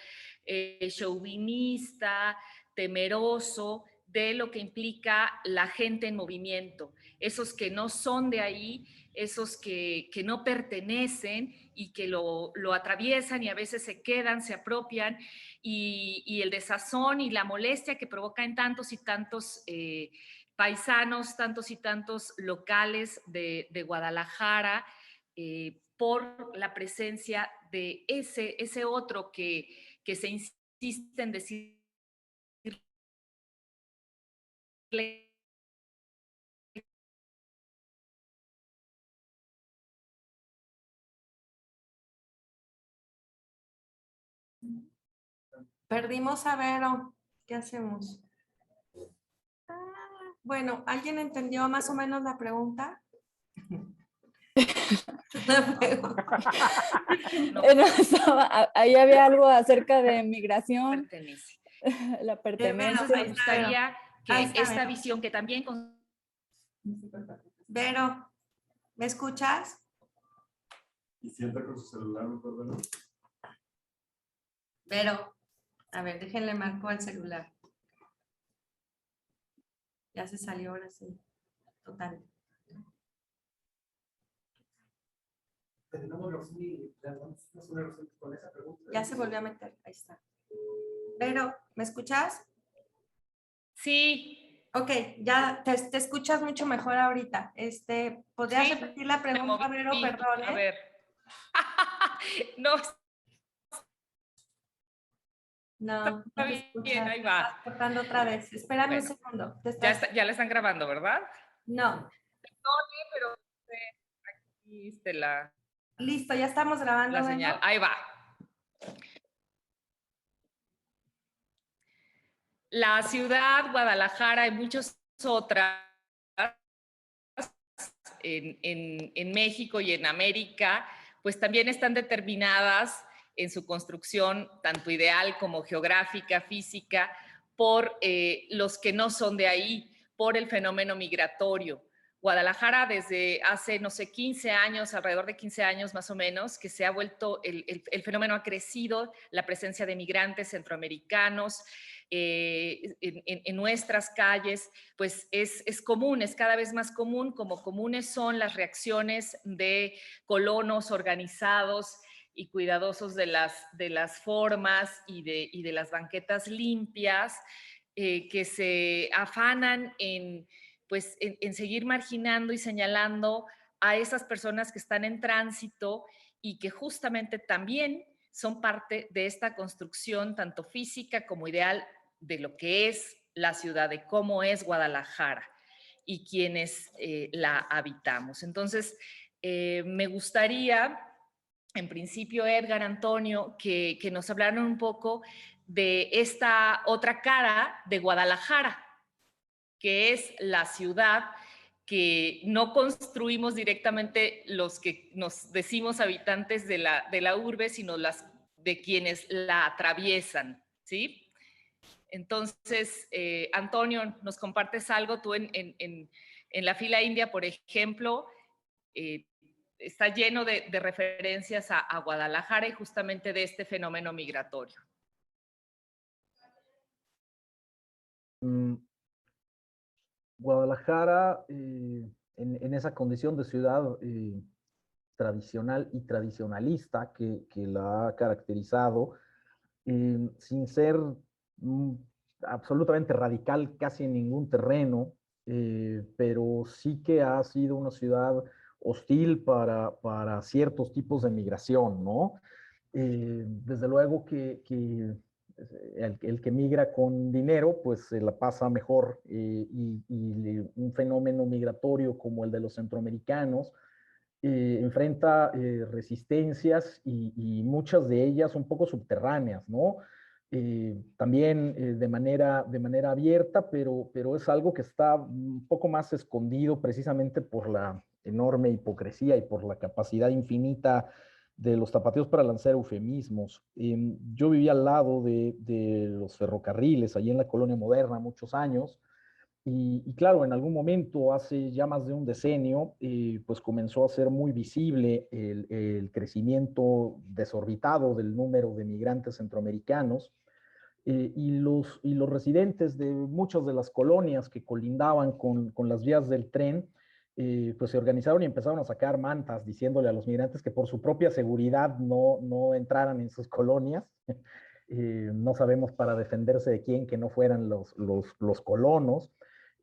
chauvinista, temeroso de lo que implica la gente en movimiento, esos que no son de ahí, esos que no pertenecen y que lo atraviesan y a veces se quedan, se apropian, y el desazón y la molestia que provoca en tantos y tantos paisanos, tantos y tantos locales de Guadalajara, por la presencia de ese otro que se insiste en decirle Perdimos a Vero. ¿Qué hacemos? Bueno, ¿alguien entendió más o menos la pregunta? Ahí había algo acerca de migración, pertenece. la pertenencia. Me gustaría que esta Vero. visión que también... Vero, ¿me escuchas? Y sienta con su celular, mejor, ¿verdad? Vero, a ver, déjenle marco al celular. Ya se salió ahora sí. Total. Ya se volvió a meter. Ahí está. Vero, ¿me escuchas? Sí. Ok, ya te escuchas mucho mejor ahorita. ¿Podrías Sí, repetir la pregunta, Vero? Perdón, A ver. No, no te bien, escuchas. ahí va. Estás cortando otra vez. Espérame un Bueno, segundo. ya la están grabando, ¿verdad? No. Pero aquí está la Listo, ya estamos grabando. señal. Vero. Ahí va. La ciudad, Guadalajara y muchas otras en México y en América, pues también están determinadas en su construcción, tanto ideal como geográfica, física, por los que no son de ahí, por el fenómeno migratorio. Guadalajara desde hace, no sé, 15 años, alrededor de 15 años más o menos, que se ha vuelto, el fenómeno ha crecido, la presencia de migrantes centroamericanos en nuestras calles, pues es común, es cada vez más común, como comunes son las reacciones de colonos organizados y cuidadosos de las formas y de las banquetas limpias, que se afanan en seguir marginando y señalando a esas personas que están en tránsito y que justamente también son parte de esta construcción tanto física como ideal de lo que es la ciudad, de cómo es Guadalajara y quienes la habitamos. Entonces, me gustaría, en principio, Edgar, Antonio, que nos hablaran un poco de esta otra cara de Guadalajara, que es la ciudad que no construimos directamente los que nos decimos habitantes de la urbe, sino las de quienes la atraviesan, ¿sí? Entonces, Antonio, ¿nos compartes algo? Tú en la fila india, por ejemplo, está lleno de referencias a Guadalajara y justamente de este fenómeno migratorio. Guadalajara, en esa condición de ciudad tradicional y tradicionalista que la ha caracterizado, sin ser absolutamente radical casi en ningún terreno, pero sí que ha sido una ciudad hostil para ciertos tipos de migración, ¿no? Desde luego que el que migra con dinero, pues se la pasa mejor, y un fenómeno migratorio como el de los centroamericanos enfrenta resistencias y muchas de ellas un poco subterráneas, ¿no? También de manera abierta, pero es algo que está un poco más escondido precisamente por la enorme hipocresía y por la capacidad infinita de los tapatíos para lanzar eufemismos. Yo vivía al lado de los ferrocarriles, allí en la Colonia Moderna, muchos años, y claro, en algún momento, hace ya más de un decenio, pues comenzó a ser muy visible el crecimiento desorbitado del número de migrantes centroamericanos, y los residentes de muchas de las colonias que colindaban con las vías del tren, pues se organizaron y empezaron a sacar mantas diciéndole a los migrantes que por su propia seguridad no entraran en sus colonias. No sabemos para defenderse de quién que no fueran los colonos.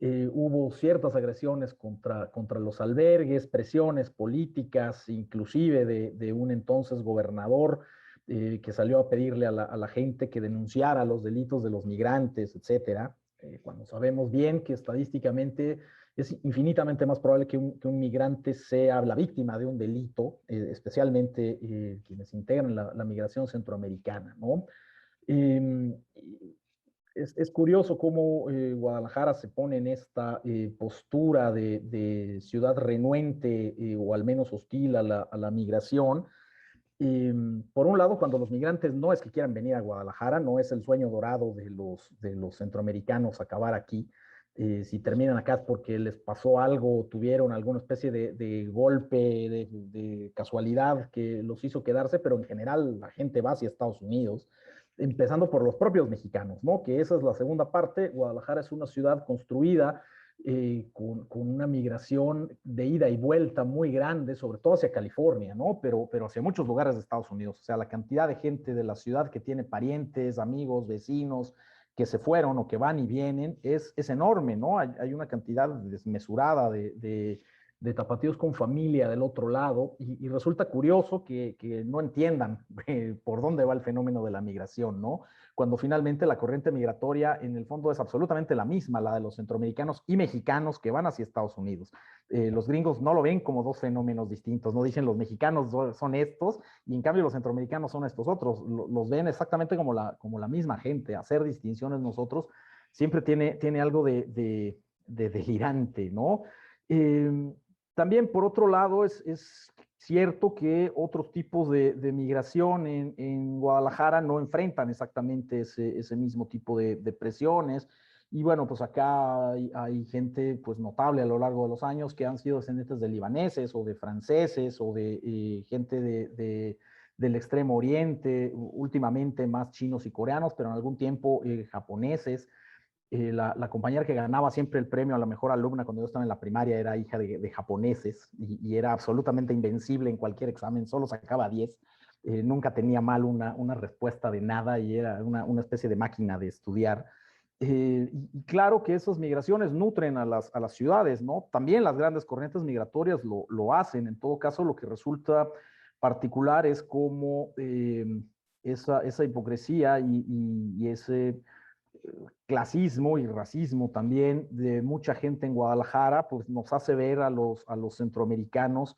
Hubo ciertas agresiones contra los albergues, presiones políticas, inclusive de un entonces gobernador que salió a pedirle a la gente que denunciara los delitos de los migrantes, etcétera, cuando sabemos bien que estadísticamente es infinitamente más probable que un migrante sea la víctima de un delito, especialmente quienes integran la migración centroamericana, ¿no? Eh, es curioso cómo Guadalajara se pone en esta postura de ciudad renuente, o al menos hostil a la migración. Por un lado, cuando los migrantes no es que quieran venir a Guadalajara, no es el sueño dorado de los centroamericanos acabar aquí. Si terminan acá es porque les pasó algo, tuvieron alguna especie de golpe, de casualidad que los hizo quedarse, pero en general la gente va hacia Estados Unidos, empezando por los propios mexicanos, ¿no? Que esa es la segunda parte. Guadalajara es una ciudad construida con una migración de ida y vuelta muy grande, sobre todo hacia California, ¿no? Pero hacia muchos lugares de Estados Unidos. O sea, la cantidad de gente de la ciudad que tiene parientes, amigos, vecinos, que se fueron o que van y vienen, es enorme, ¿no? Hay una cantidad desmesurada de tapatíos con familia del otro lado, y resulta curioso que no entiendan por dónde va el fenómeno de la migración, ¿no? Cuando finalmente la corriente migratoria en el fondo es absolutamente la misma, la de los centroamericanos y mexicanos que van hacia Estados Unidos. Los gringos no lo ven como dos fenómenos distintos, no dicen los mexicanos son estos y en cambio los centroamericanos son estos otros, los ven exactamente como la misma gente. Hacer distinciones nosotros siempre tiene algo de delirante, ¿no? También, por otro lado, es cierto que otros tipos de migración en Guadalajara no enfrentan exactamente ese mismo tipo de presiones. Y bueno, pues acá hay gente pues notable a lo largo de los años que han sido descendientes de libaneses o de franceses o de gente del Extremo Oriente, últimamente más chinos y coreanos, pero en algún tiempo japoneses. La compañera que ganaba siempre el premio a la mejor alumna cuando yo estaba en la primaria era hija de japoneses y era absolutamente invencible en cualquier examen, solo sacaba 10. Nunca tenía mal una respuesta de nada y era una especie de máquina de estudiar. Y claro que esas migraciones nutren a las ciudades, ¿no? También las grandes corrientes migratorias lo hacen. En todo caso, lo que resulta particular es cómo esa hipocresía y ese clasismo y racismo también de mucha gente en Guadalajara, pues nos hace ver a los centroamericanos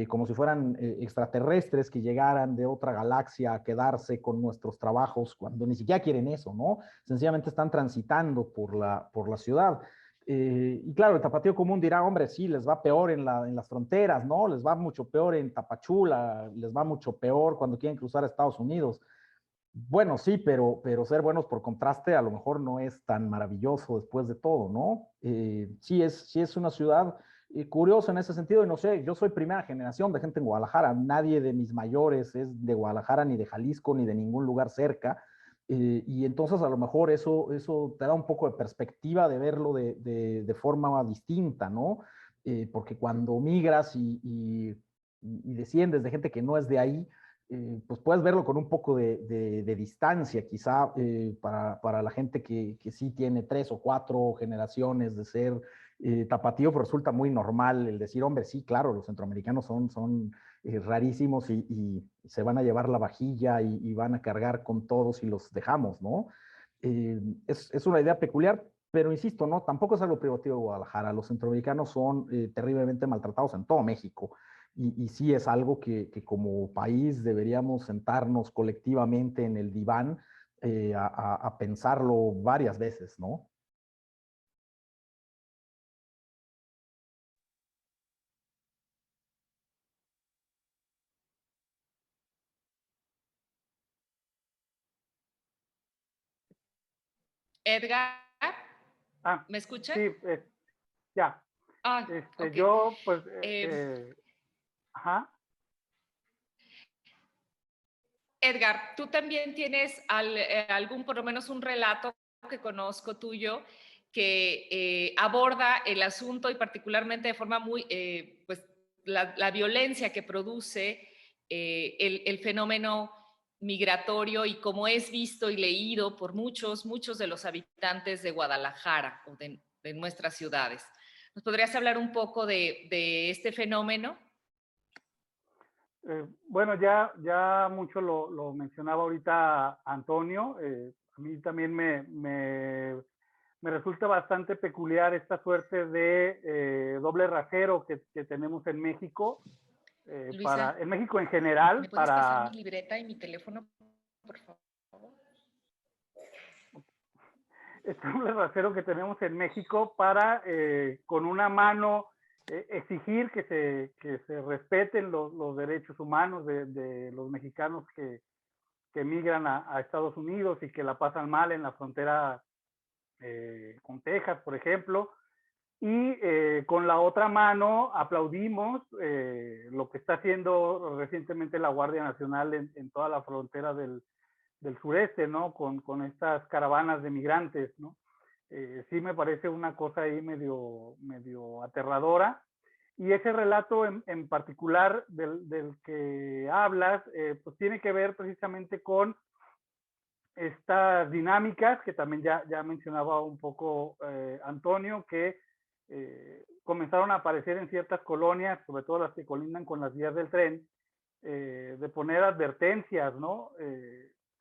como si fueran extraterrestres que llegaran de otra galaxia a quedarse con nuestros trabajos, cuando ni siquiera quieren eso, ¿no? Sencillamente están transitando por la ciudad. Y claro, el tapatío común dirá, hombre, sí, les va peor en las fronteras, ¿no? Les va mucho peor en Tapachula, les va mucho peor cuando quieren cruzar a Estados Unidos. Bueno, sí, pero ser buenos por contraste a lo mejor no es tan maravilloso después de todo, ¿no? Sí es una ciudad curiosa en ese sentido, y no sé, yo soy primera generación de gente en Guadalajara, nadie de mis mayores es de Guadalajara, ni de Jalisco, ni de ningún lugar cerca, y entonces a lo mejor eso te da un poco de perspectiva de verlo de forma distinta, ¿no? Porque cuando migras y y desciendes de gente que no es de ahí, pues puedes verlo con un poco de distancia, quizá para la gente que sí tiene 3 o 4 generaciones de ser tapatío, pues resulta muy normal el decir, hombre, sí, claro, los centroamericanos son rarísimos y se van a llevar la vajilla y van a cargar con todos y los dejamos, ¿no? Es una idea peculiar, pero insisto, ¿no? Tampoco es algo privativo de Guadalajara. Los centroamericanos son terriblemente maltratados en todo México. Y sí es algo que como país deberíamos sentarnos colectivamente en el diván a pensarlo varias veces, ¿no? Edgar, Ah, ¿me escucha? sí, ya. Ah, ok. Yo, pues, ajá. Edgar, tú también tienes algún, por lo menos un relato que conozco tuyo que aborda el asunto y particularmente de forma muy, pues, la violencia que produce el fenómeno migratorio y cómo es visto y leído por muchos de los habitantes de Guadalajara o de nuestras ciudades. ¿Nos podrías hablar un poco de este fenómeno? Bueno, ya mucho lo mencionaba ahorita Antonio. A mí también me resulta bastante peculiar esta suerte de doble rasero que tenemos en México, Luisa, en México en general, ¿me puedes pasar mi libreta y mi teléfono, por favor? este doble rasero que tenemos en México para con una mano exigir que se respeten los derechos humanos de los mexicanos que emigran a Estados Unidos y que la pasan mal en la frontera con Texas, por ejemplo, y con la otra mano aplaudimos lo que está haciendo recientemente la Guardia Nacional en toda la frontera del sureste, ¿no? Con estas caravanas de migrantes, ¿no? Sí me parece una cosa ahí medio aterradora. Y ese relato en particular del que hablas, pues tiene que ver precisamente con estas dinámicas que también ya mencionaba un poco Antonio, que comenzaron a aparecer en ciertas colonias, sobre todo las que colindan con las vías del tren, de poner advertencias, ¿no?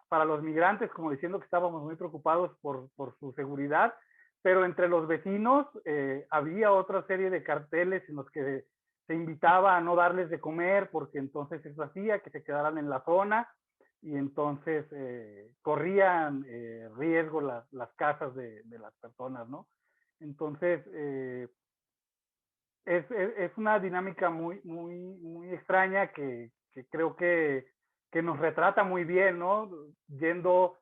Para los migrantes, como diciendo que estábamos muy preocupados por su seguridad, pero entre los vecinos había otra serie de carteles en los que se invitaba a no darles de comer porque entonces eso hacía que se quedaran en la zona y entonces corrían riesgo las casas de las personas, ¿no? Entonces, es una dinámica muy extraña que creo que nos retrata muy bien, ¿no? Yendo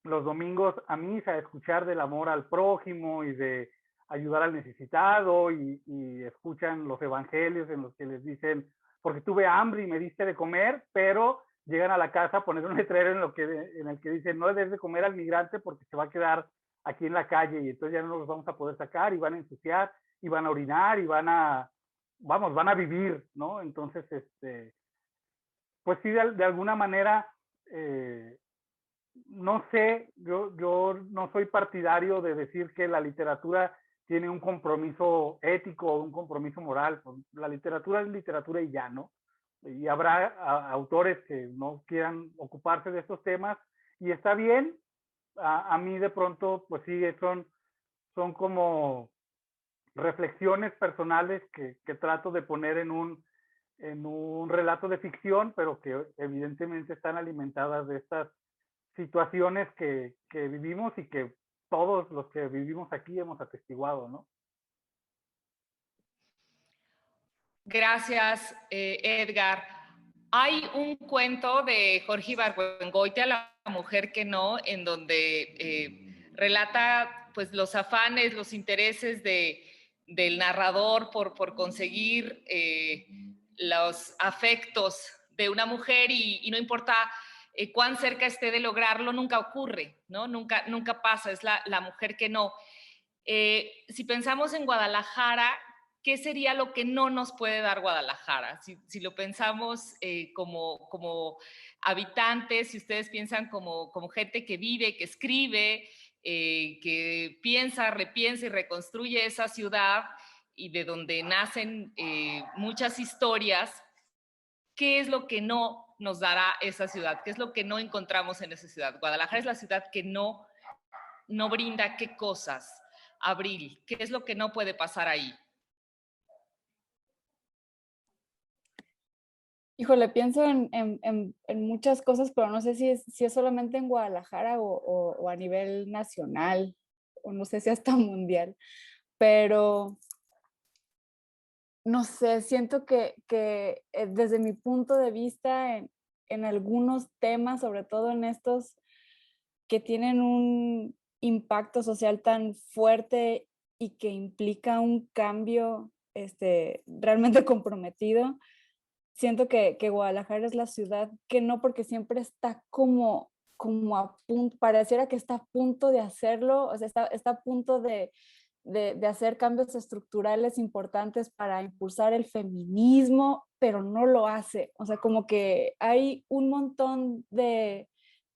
los domingos a misa a escuchar del amor al prójimo y de ayudar al necesitado y escuchan los evangelios en los que les dicen, porque tuve hambre y me diste de comer, pero llegan a la casa a poner un letrero en el que dicen, no le des de comer al migrante porque se va a quedar aquí en la calle y entonces ya no los vamos a poder sacar y van a ensuciar y van a orinar y van a vivir, ¿no? Entonces, pues sí, de alguna manera, no sé, yo no soy partidario de decir que la literatura tiene un compromiso ético o un compromiso moral. La literatura es literatura y ya, ¿no? Y habrá autores que no quieran ocuparse de estos temas y está bien. A mí de pronto, pues sí, son como reflexiones personales que trato de poner en un relato de ficción, pero que evidentemente están alimentadas de estas situaciones que vivimos y que todos los que vivimos aquí hemos atestiguado, ¿no? Gracias, Edgar. Hay un cuento de Jorge Ibargüengoitia, La mujer que no, en donde relata pues, los afanes, los intereses del narrador por conseguir los afectos de una mujer y no importa cuán cerca esté de lograrlo, nunca ocurre, ¿no? Nunca pasa, es la mujer que no. Si pensamos en Guadalajara, ¿qué sería lo que no nos puede dar Guadalajara? Si lo pensamos como habitantes, si ustedes piensan como gente que vive, que escribe, que piensa, repiensa y reconstruye esa ciudad y de donde nacen muchas historias, ¿qué es lo que no nos dará esa ciudad? ¿Qué es lo que no encontramos en esa ciudad? Guadalajara es la ciudad que no brinda qué cosas. Abril, ¿qué es lo que no puede pasar ahí? Híjole, pienso en muchas cosas, pero no sé si es solamente en Guadalajara o a nivel nacional, o no sé si hasta mundial, pero no sé, siento que desde mi punto de vista en algunos temas, sobre todo en estos que tienen un impacto social tan fuerte y que implica un cambio realmente comprometido, siento que Guadalajara es la ciudad que no, porque siempre está como a punto, pareciera que está a punto de hacerlo, o sea, está a punto de hacer cambios estructurales importantes para impulsar el feminismo, pero no lo hace. O sea, como que hay un montón de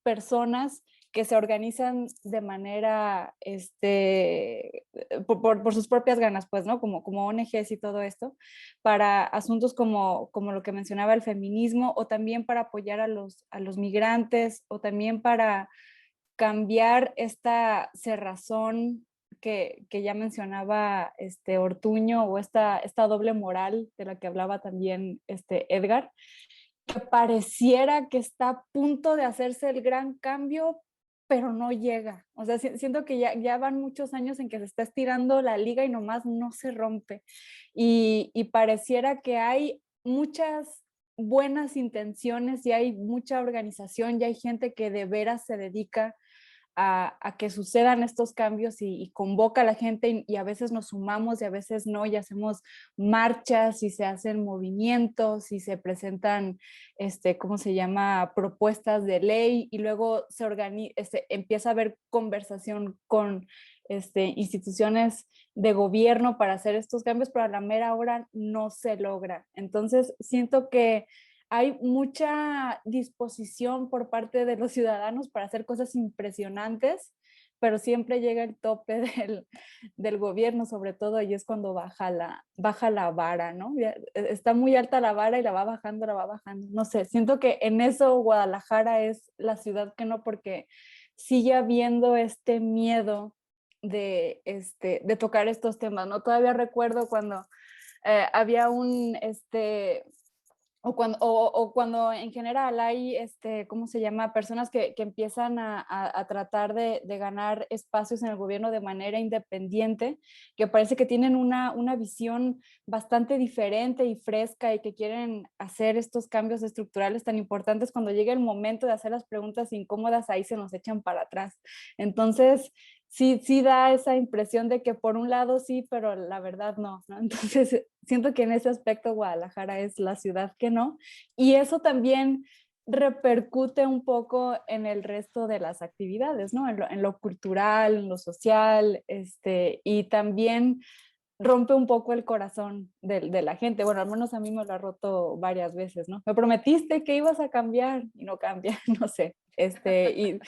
personas que se organizan de manera, por sus propias ganas, pues, ¿no? Como ONGs y todo esto, para asuntos como lo que mencionaba el feminismo, o también para apoyar a los migrantes, o también para cambiar esta cerrazón que ya mencionaba Ortuño, o esta doble moral de la que hablaba también Edgar, que pareciera que está a punto de hacerse el gran cambio, pero no llega. O sea, siento que ya van muchos años en que se está estirando la liga y nomás no se rompe. Y pareciera que hay muchas buenas intenciones y hay mucha organización y hay gente que de veras se dedica a que sucedan estos cambios y convoca a la gente y a veces nos sumamos y a veces no, y hacemos marchas y se hacen movimientos y se presentan, ¿cómo se llama?, propuestas de ley, y luego empieza a haber conversación con instituciones de gobierno para hacer estos cambios, pero a la mera hora no se logra. Entonces siento que hay mucha disposición por parte de los ciudadanos para hacer cosas impresionantes, pero siempre llega el tope del gobierno, sobre todo, y es cuando baja la vara, ¿no? Está muy alta la vara y la va bajando. No sé, siento que en eso Guadalajara es la ciudad que no, porque sigue habiendo este miedo de tocar estos temas, ¿no? Todavía recuerdo cuando había o cuando en general hay, ¿cómo se llama?, personas que empiezan a tratar de ganar espacios en el gobierno de manera independiente, que parece que tienen una visión bastante diferente y fresca y que quieren hacer estos cambios estructurales tan importantes. Cuando llega el momento de hacer las preguntas incómodas, ahí se nos echan para atrás. Entonces, sí da esa impresión de que por un lado sí, pero la verdad no, ¿no? Entonces siento que en ese aspecto Guadalajara es la ciudad que no, y eso también repercute un poco en el resto de las actividades, ¿no? En lo cultural, en lo social, y también rompe un poco el corazón de la gente. Bueno, al menos a mí me lo ha roto varias veces, ¿no? Me prometiste que ibas a cambiar y no cambia, no sé. Y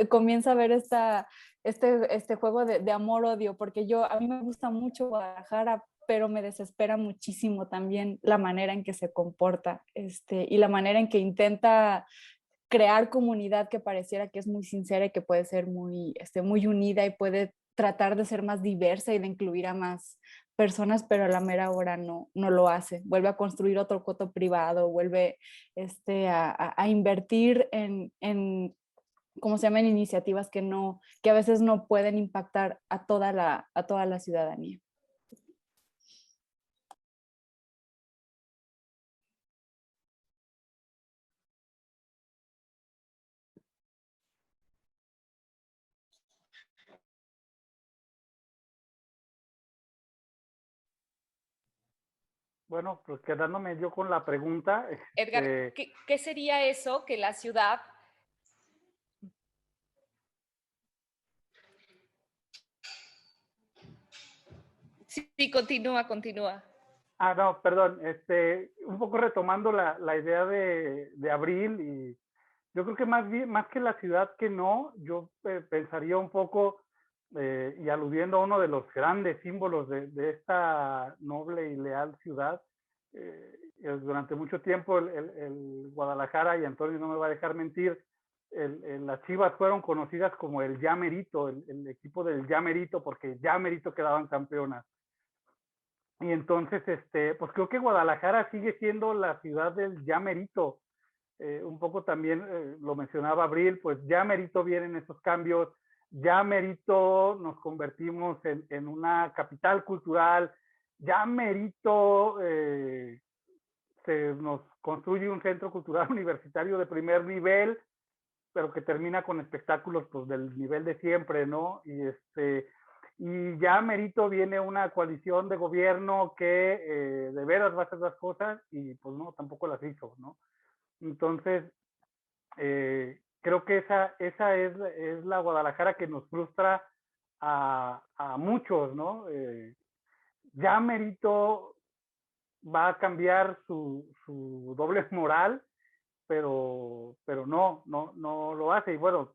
comienza a ver este juego de amor-odio, porque a mí me gusta mucho Guadalajara, pero me desespera muchísimo también la manera en que se comporta, y la manera en que intenta crear comunidad, que pareciera que es muy sincera y que puede ser muy unida y puede tratar de ser más diversa y de incluir a más personas, pero a la mera hora no lo hace. Vuelve a construir otro coto privado, vuelve a invertir en ¿cómo se llaman?, iniciativas que a veces no pueden impactar a toda la ciudadanía. Bueno, pues quedándome yo con la pregunta. Edgar, ¿qué sería eso que la ciudad... Sí, continúa. No, perdón, un poco retomando la idea de Abril, y yo creo que más que la ciudad que no, yo pensaría un poco, y aludiendo a uno de los grandes símbolos de esta noble y leal ciudad, durante mucho tiempo el Guadalajara, y Antonio no me va a dejar mentir, las Chivas fueron conocidas como el Ya Merito, el equipo del Ya Merito, porque ya merito quedaban campeonas. Y entonces, pues creo que Guadalajara sigue siendo la ciudad del ya merito. Un poco también lo mencionaba Abril, pues ya merito vienen esos cambios, ya merito nos convertimos en una capital cultural, ya merito se nos construye un centro cultural universitario de primer nivel, pero que termina con espectáculos pues del nivel de siempre, ¿no? Y ya merito viene una coalición de gobierno que de veras va a hacer las cosas y pues no, tampoco las hizo, ¿no? Entonces, creo que esa es la Guadalajara que nos frustra a muchos, ¿no? Ya merito va a cambiar su doble moral, pero no lo hace. Y bueno,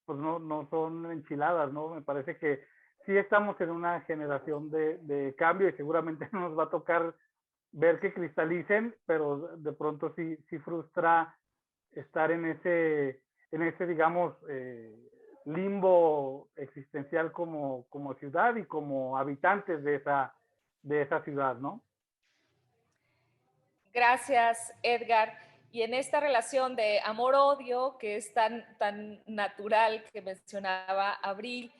pues no son enchiladas, ¿no? Me parece que sí estamos en una generación de cambio y seguramente no nos va a tocar ver que cristalicen, pero de pronto sí frustra estar en ese digamos, limbo existencial como ciudad y como habitantes de esa ciudad, ¿no? Gracias, Edgar. Y en esta relación de amor-odio, que es tan natural que mencionaba Abril,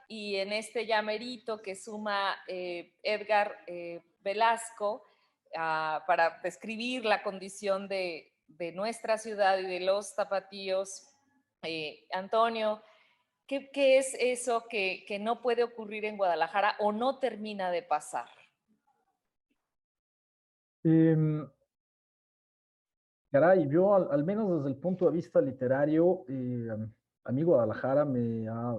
y en este llamerito que suma Edgar Velasco para describir la condición de nuestra ciudad y de los tapatíos, Antonio, ¿qué es eso que no puede ocurrir en Guadalajara o no termina de pasar? Caray, yo al menos desde el punto de vista literario, a mí Guadalajara me ha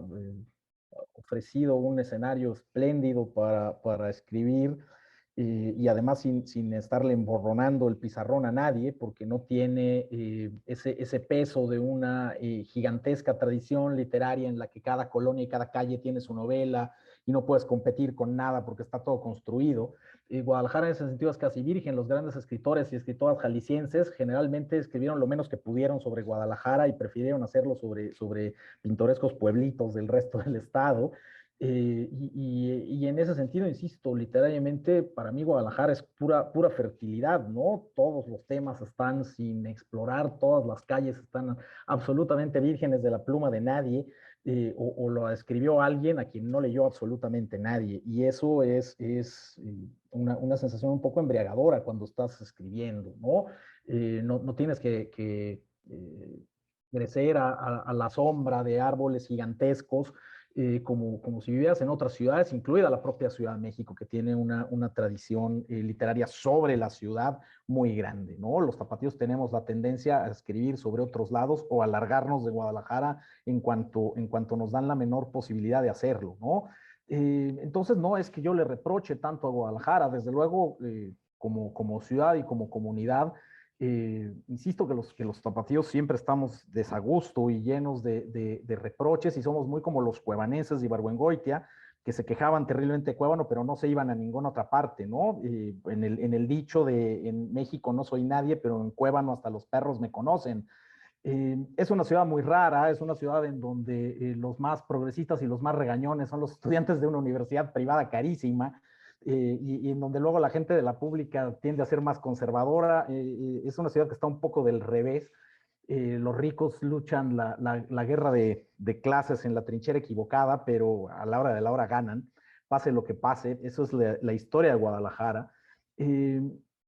ofrecido un escenario espléndido para escribir, y además sin estarle emborronando el pizarrón a nadie, porque no tiene ese peso de una gigantesca tradición literaria en la que cada colonia y cada calle tiene su novela y no puedes competir con nada porque está todo construido. Guadalajara en ese sentido es casi virgen. Los grandes escritores y escritoras jaliscienses generalmente escribieron lo menos que pudieron sobre Guadalajara y prefirieron hacerlo sobre pintorescos pueblitos del resto del estado. Y en ese sentido, insisto, literariamente, para mí Guadalajara es pura fertilidad, ¿no? Todos los temas están sin explorar, todas las calles están absolutamente vírgenes de la pluma de nadie, o lo escribió alguien a quien no leyó absolutamente nadie. Y eso es una sensación un poco embriagadora cuando estás escribiendo, ¿no? No tienes que crecer a la sombra de árboles gigantescos, como si vivieras en otras ciudades, incluida la propia Ciudad de México, que tiene una tradición literaria sobre la ciudad muy grande, ¿no? Los tapatíos tenemos la tendencia a escribir sobre otros lados o a alargarnos de Guadalajara en cuanto nos dan la menor posibilidad de hacerlo, ¿no? Entonces, no es que yo le reproche tanto a Guadalajara, desde luego, como ciudad y como comunidad. Insisto que los tapatíos siempre estamos desagusto y llenos de reproches, y somos muy como los cuevanenses de Ibargüengoitia, que se quejaban terriblemente de Cuébano, pero no se iban a ninguna otra parte, ¿no? En el dicho de en México no soy nadie, pero en Cuébano hasta los perros me conocen. Es una ciudad muy rara, es una ciudad en donde los más progresistas y los más regañones son los estudiantes de una universidad privada carísima, y en donde luego la gente de la pública tiende a ser más conservadora. Es una ciudad que está un poco del revés. Los ricos luchan la guerra de clases en la trinchera equivocada, pero a la hora de la hora ganan, pase lo que pase. Eso es la historia de Guadalajara. Eh,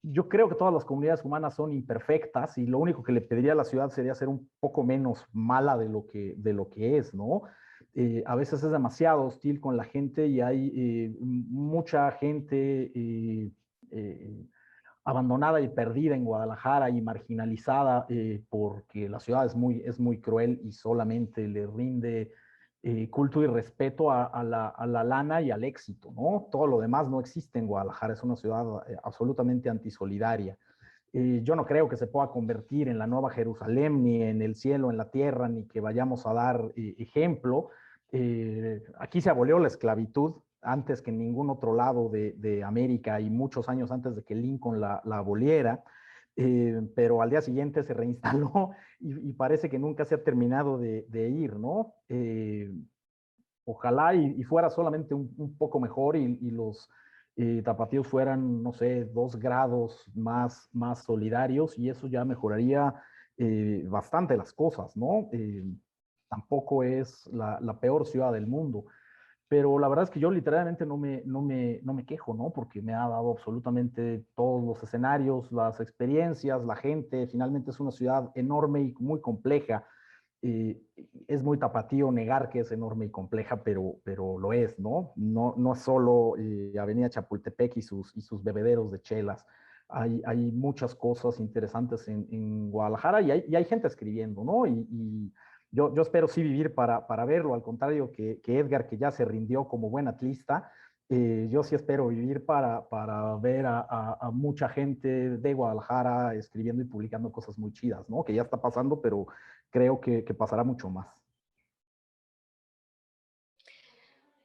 yo creo que todas las comunidades humanas son imperfectas, y lo único que le pediría a la ciudad sería ser un poco menos mala de lo que es, ¿no? A veces es demasiado hostil con la gente, y hay mucha gente abandonada y perdida en Guadalajara y marginalizada, porque la ciudad es muy cruel y solamente le rinde culto y respeto a la lana y al éxito, ¿no? Todo lo demás no existe en Guadalajara, es una ciudad absolutamente antisolidaria. Yo no creo que se pueda convertir en la nueva Jerusalén, ni en el cielo, en la tierra, ni que vayamos a dar ejemplo. Aquí se abolió la esclavitud antes que en ningún otro lado de América y muchos años antes de que Lincoln la aboliera. Pero al día siguiente se reinstaló y parece que nunca se ha terminado de ir, ¿no? Ojalá y fuera solamente un poco mejor y los tapatíos fueran, no sé, 2 grados más solidarios y eso ya mejoraría bastante las cosas, ¿no? Tampoco es la peor ciudad del mundo, pero la verdad es que yo literalmente no me quejo, ¿no? Porque me ha dado absolutamente todos los escenarios, las experiencias, la gente. Finalmente es una ciudad enorme y muy compleja. Es muy tapatío negar que es enorme y compleja, pero lo es, ¿no? No es solo Avenida Chapultepec y sus bebederos de chelas. Hay muchas cosas interesantes en Guadalajara y hay gente escribiendo, ¿no? Y yo espero sí vivir para verlo, al contrario que Edgar, que ya se rindió como buen atlista. Yo sí espero vivir para ver a mucha gente de Guadalajara escribiendo y publicando cosas muy chidas, ¿no? Que ya está pasando, pero creo que pasará mucho más.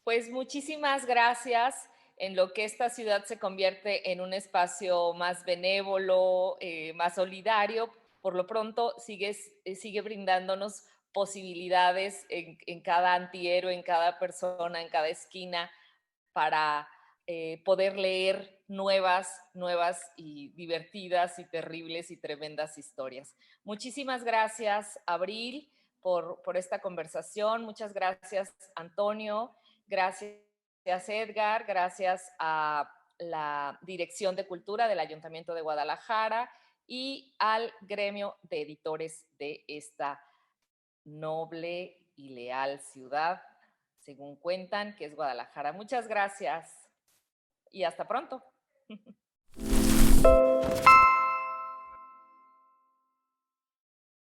Pues muchísimas gracias. En lo que esta ciudad se convierte en un espacio más benévolo, más solidario, por lo pronto sigue brindándonos posibilidades en cada antihéroe, en cada persona, en cada esquina, para poder leer nuevas y divertidas y terribles y tremendas historias. Muchísimas gracias, Abril, por esta conversación. Muchas gracias, Antonio. Gracias, Edgar. Gracias a la Dirección de Cultura del Ayuntamiento de Guadalajara y al gremio de editores de esta noble y leal ciudad, según cuentan, que es Guadalajara. Muchas gracias y hasta pronto.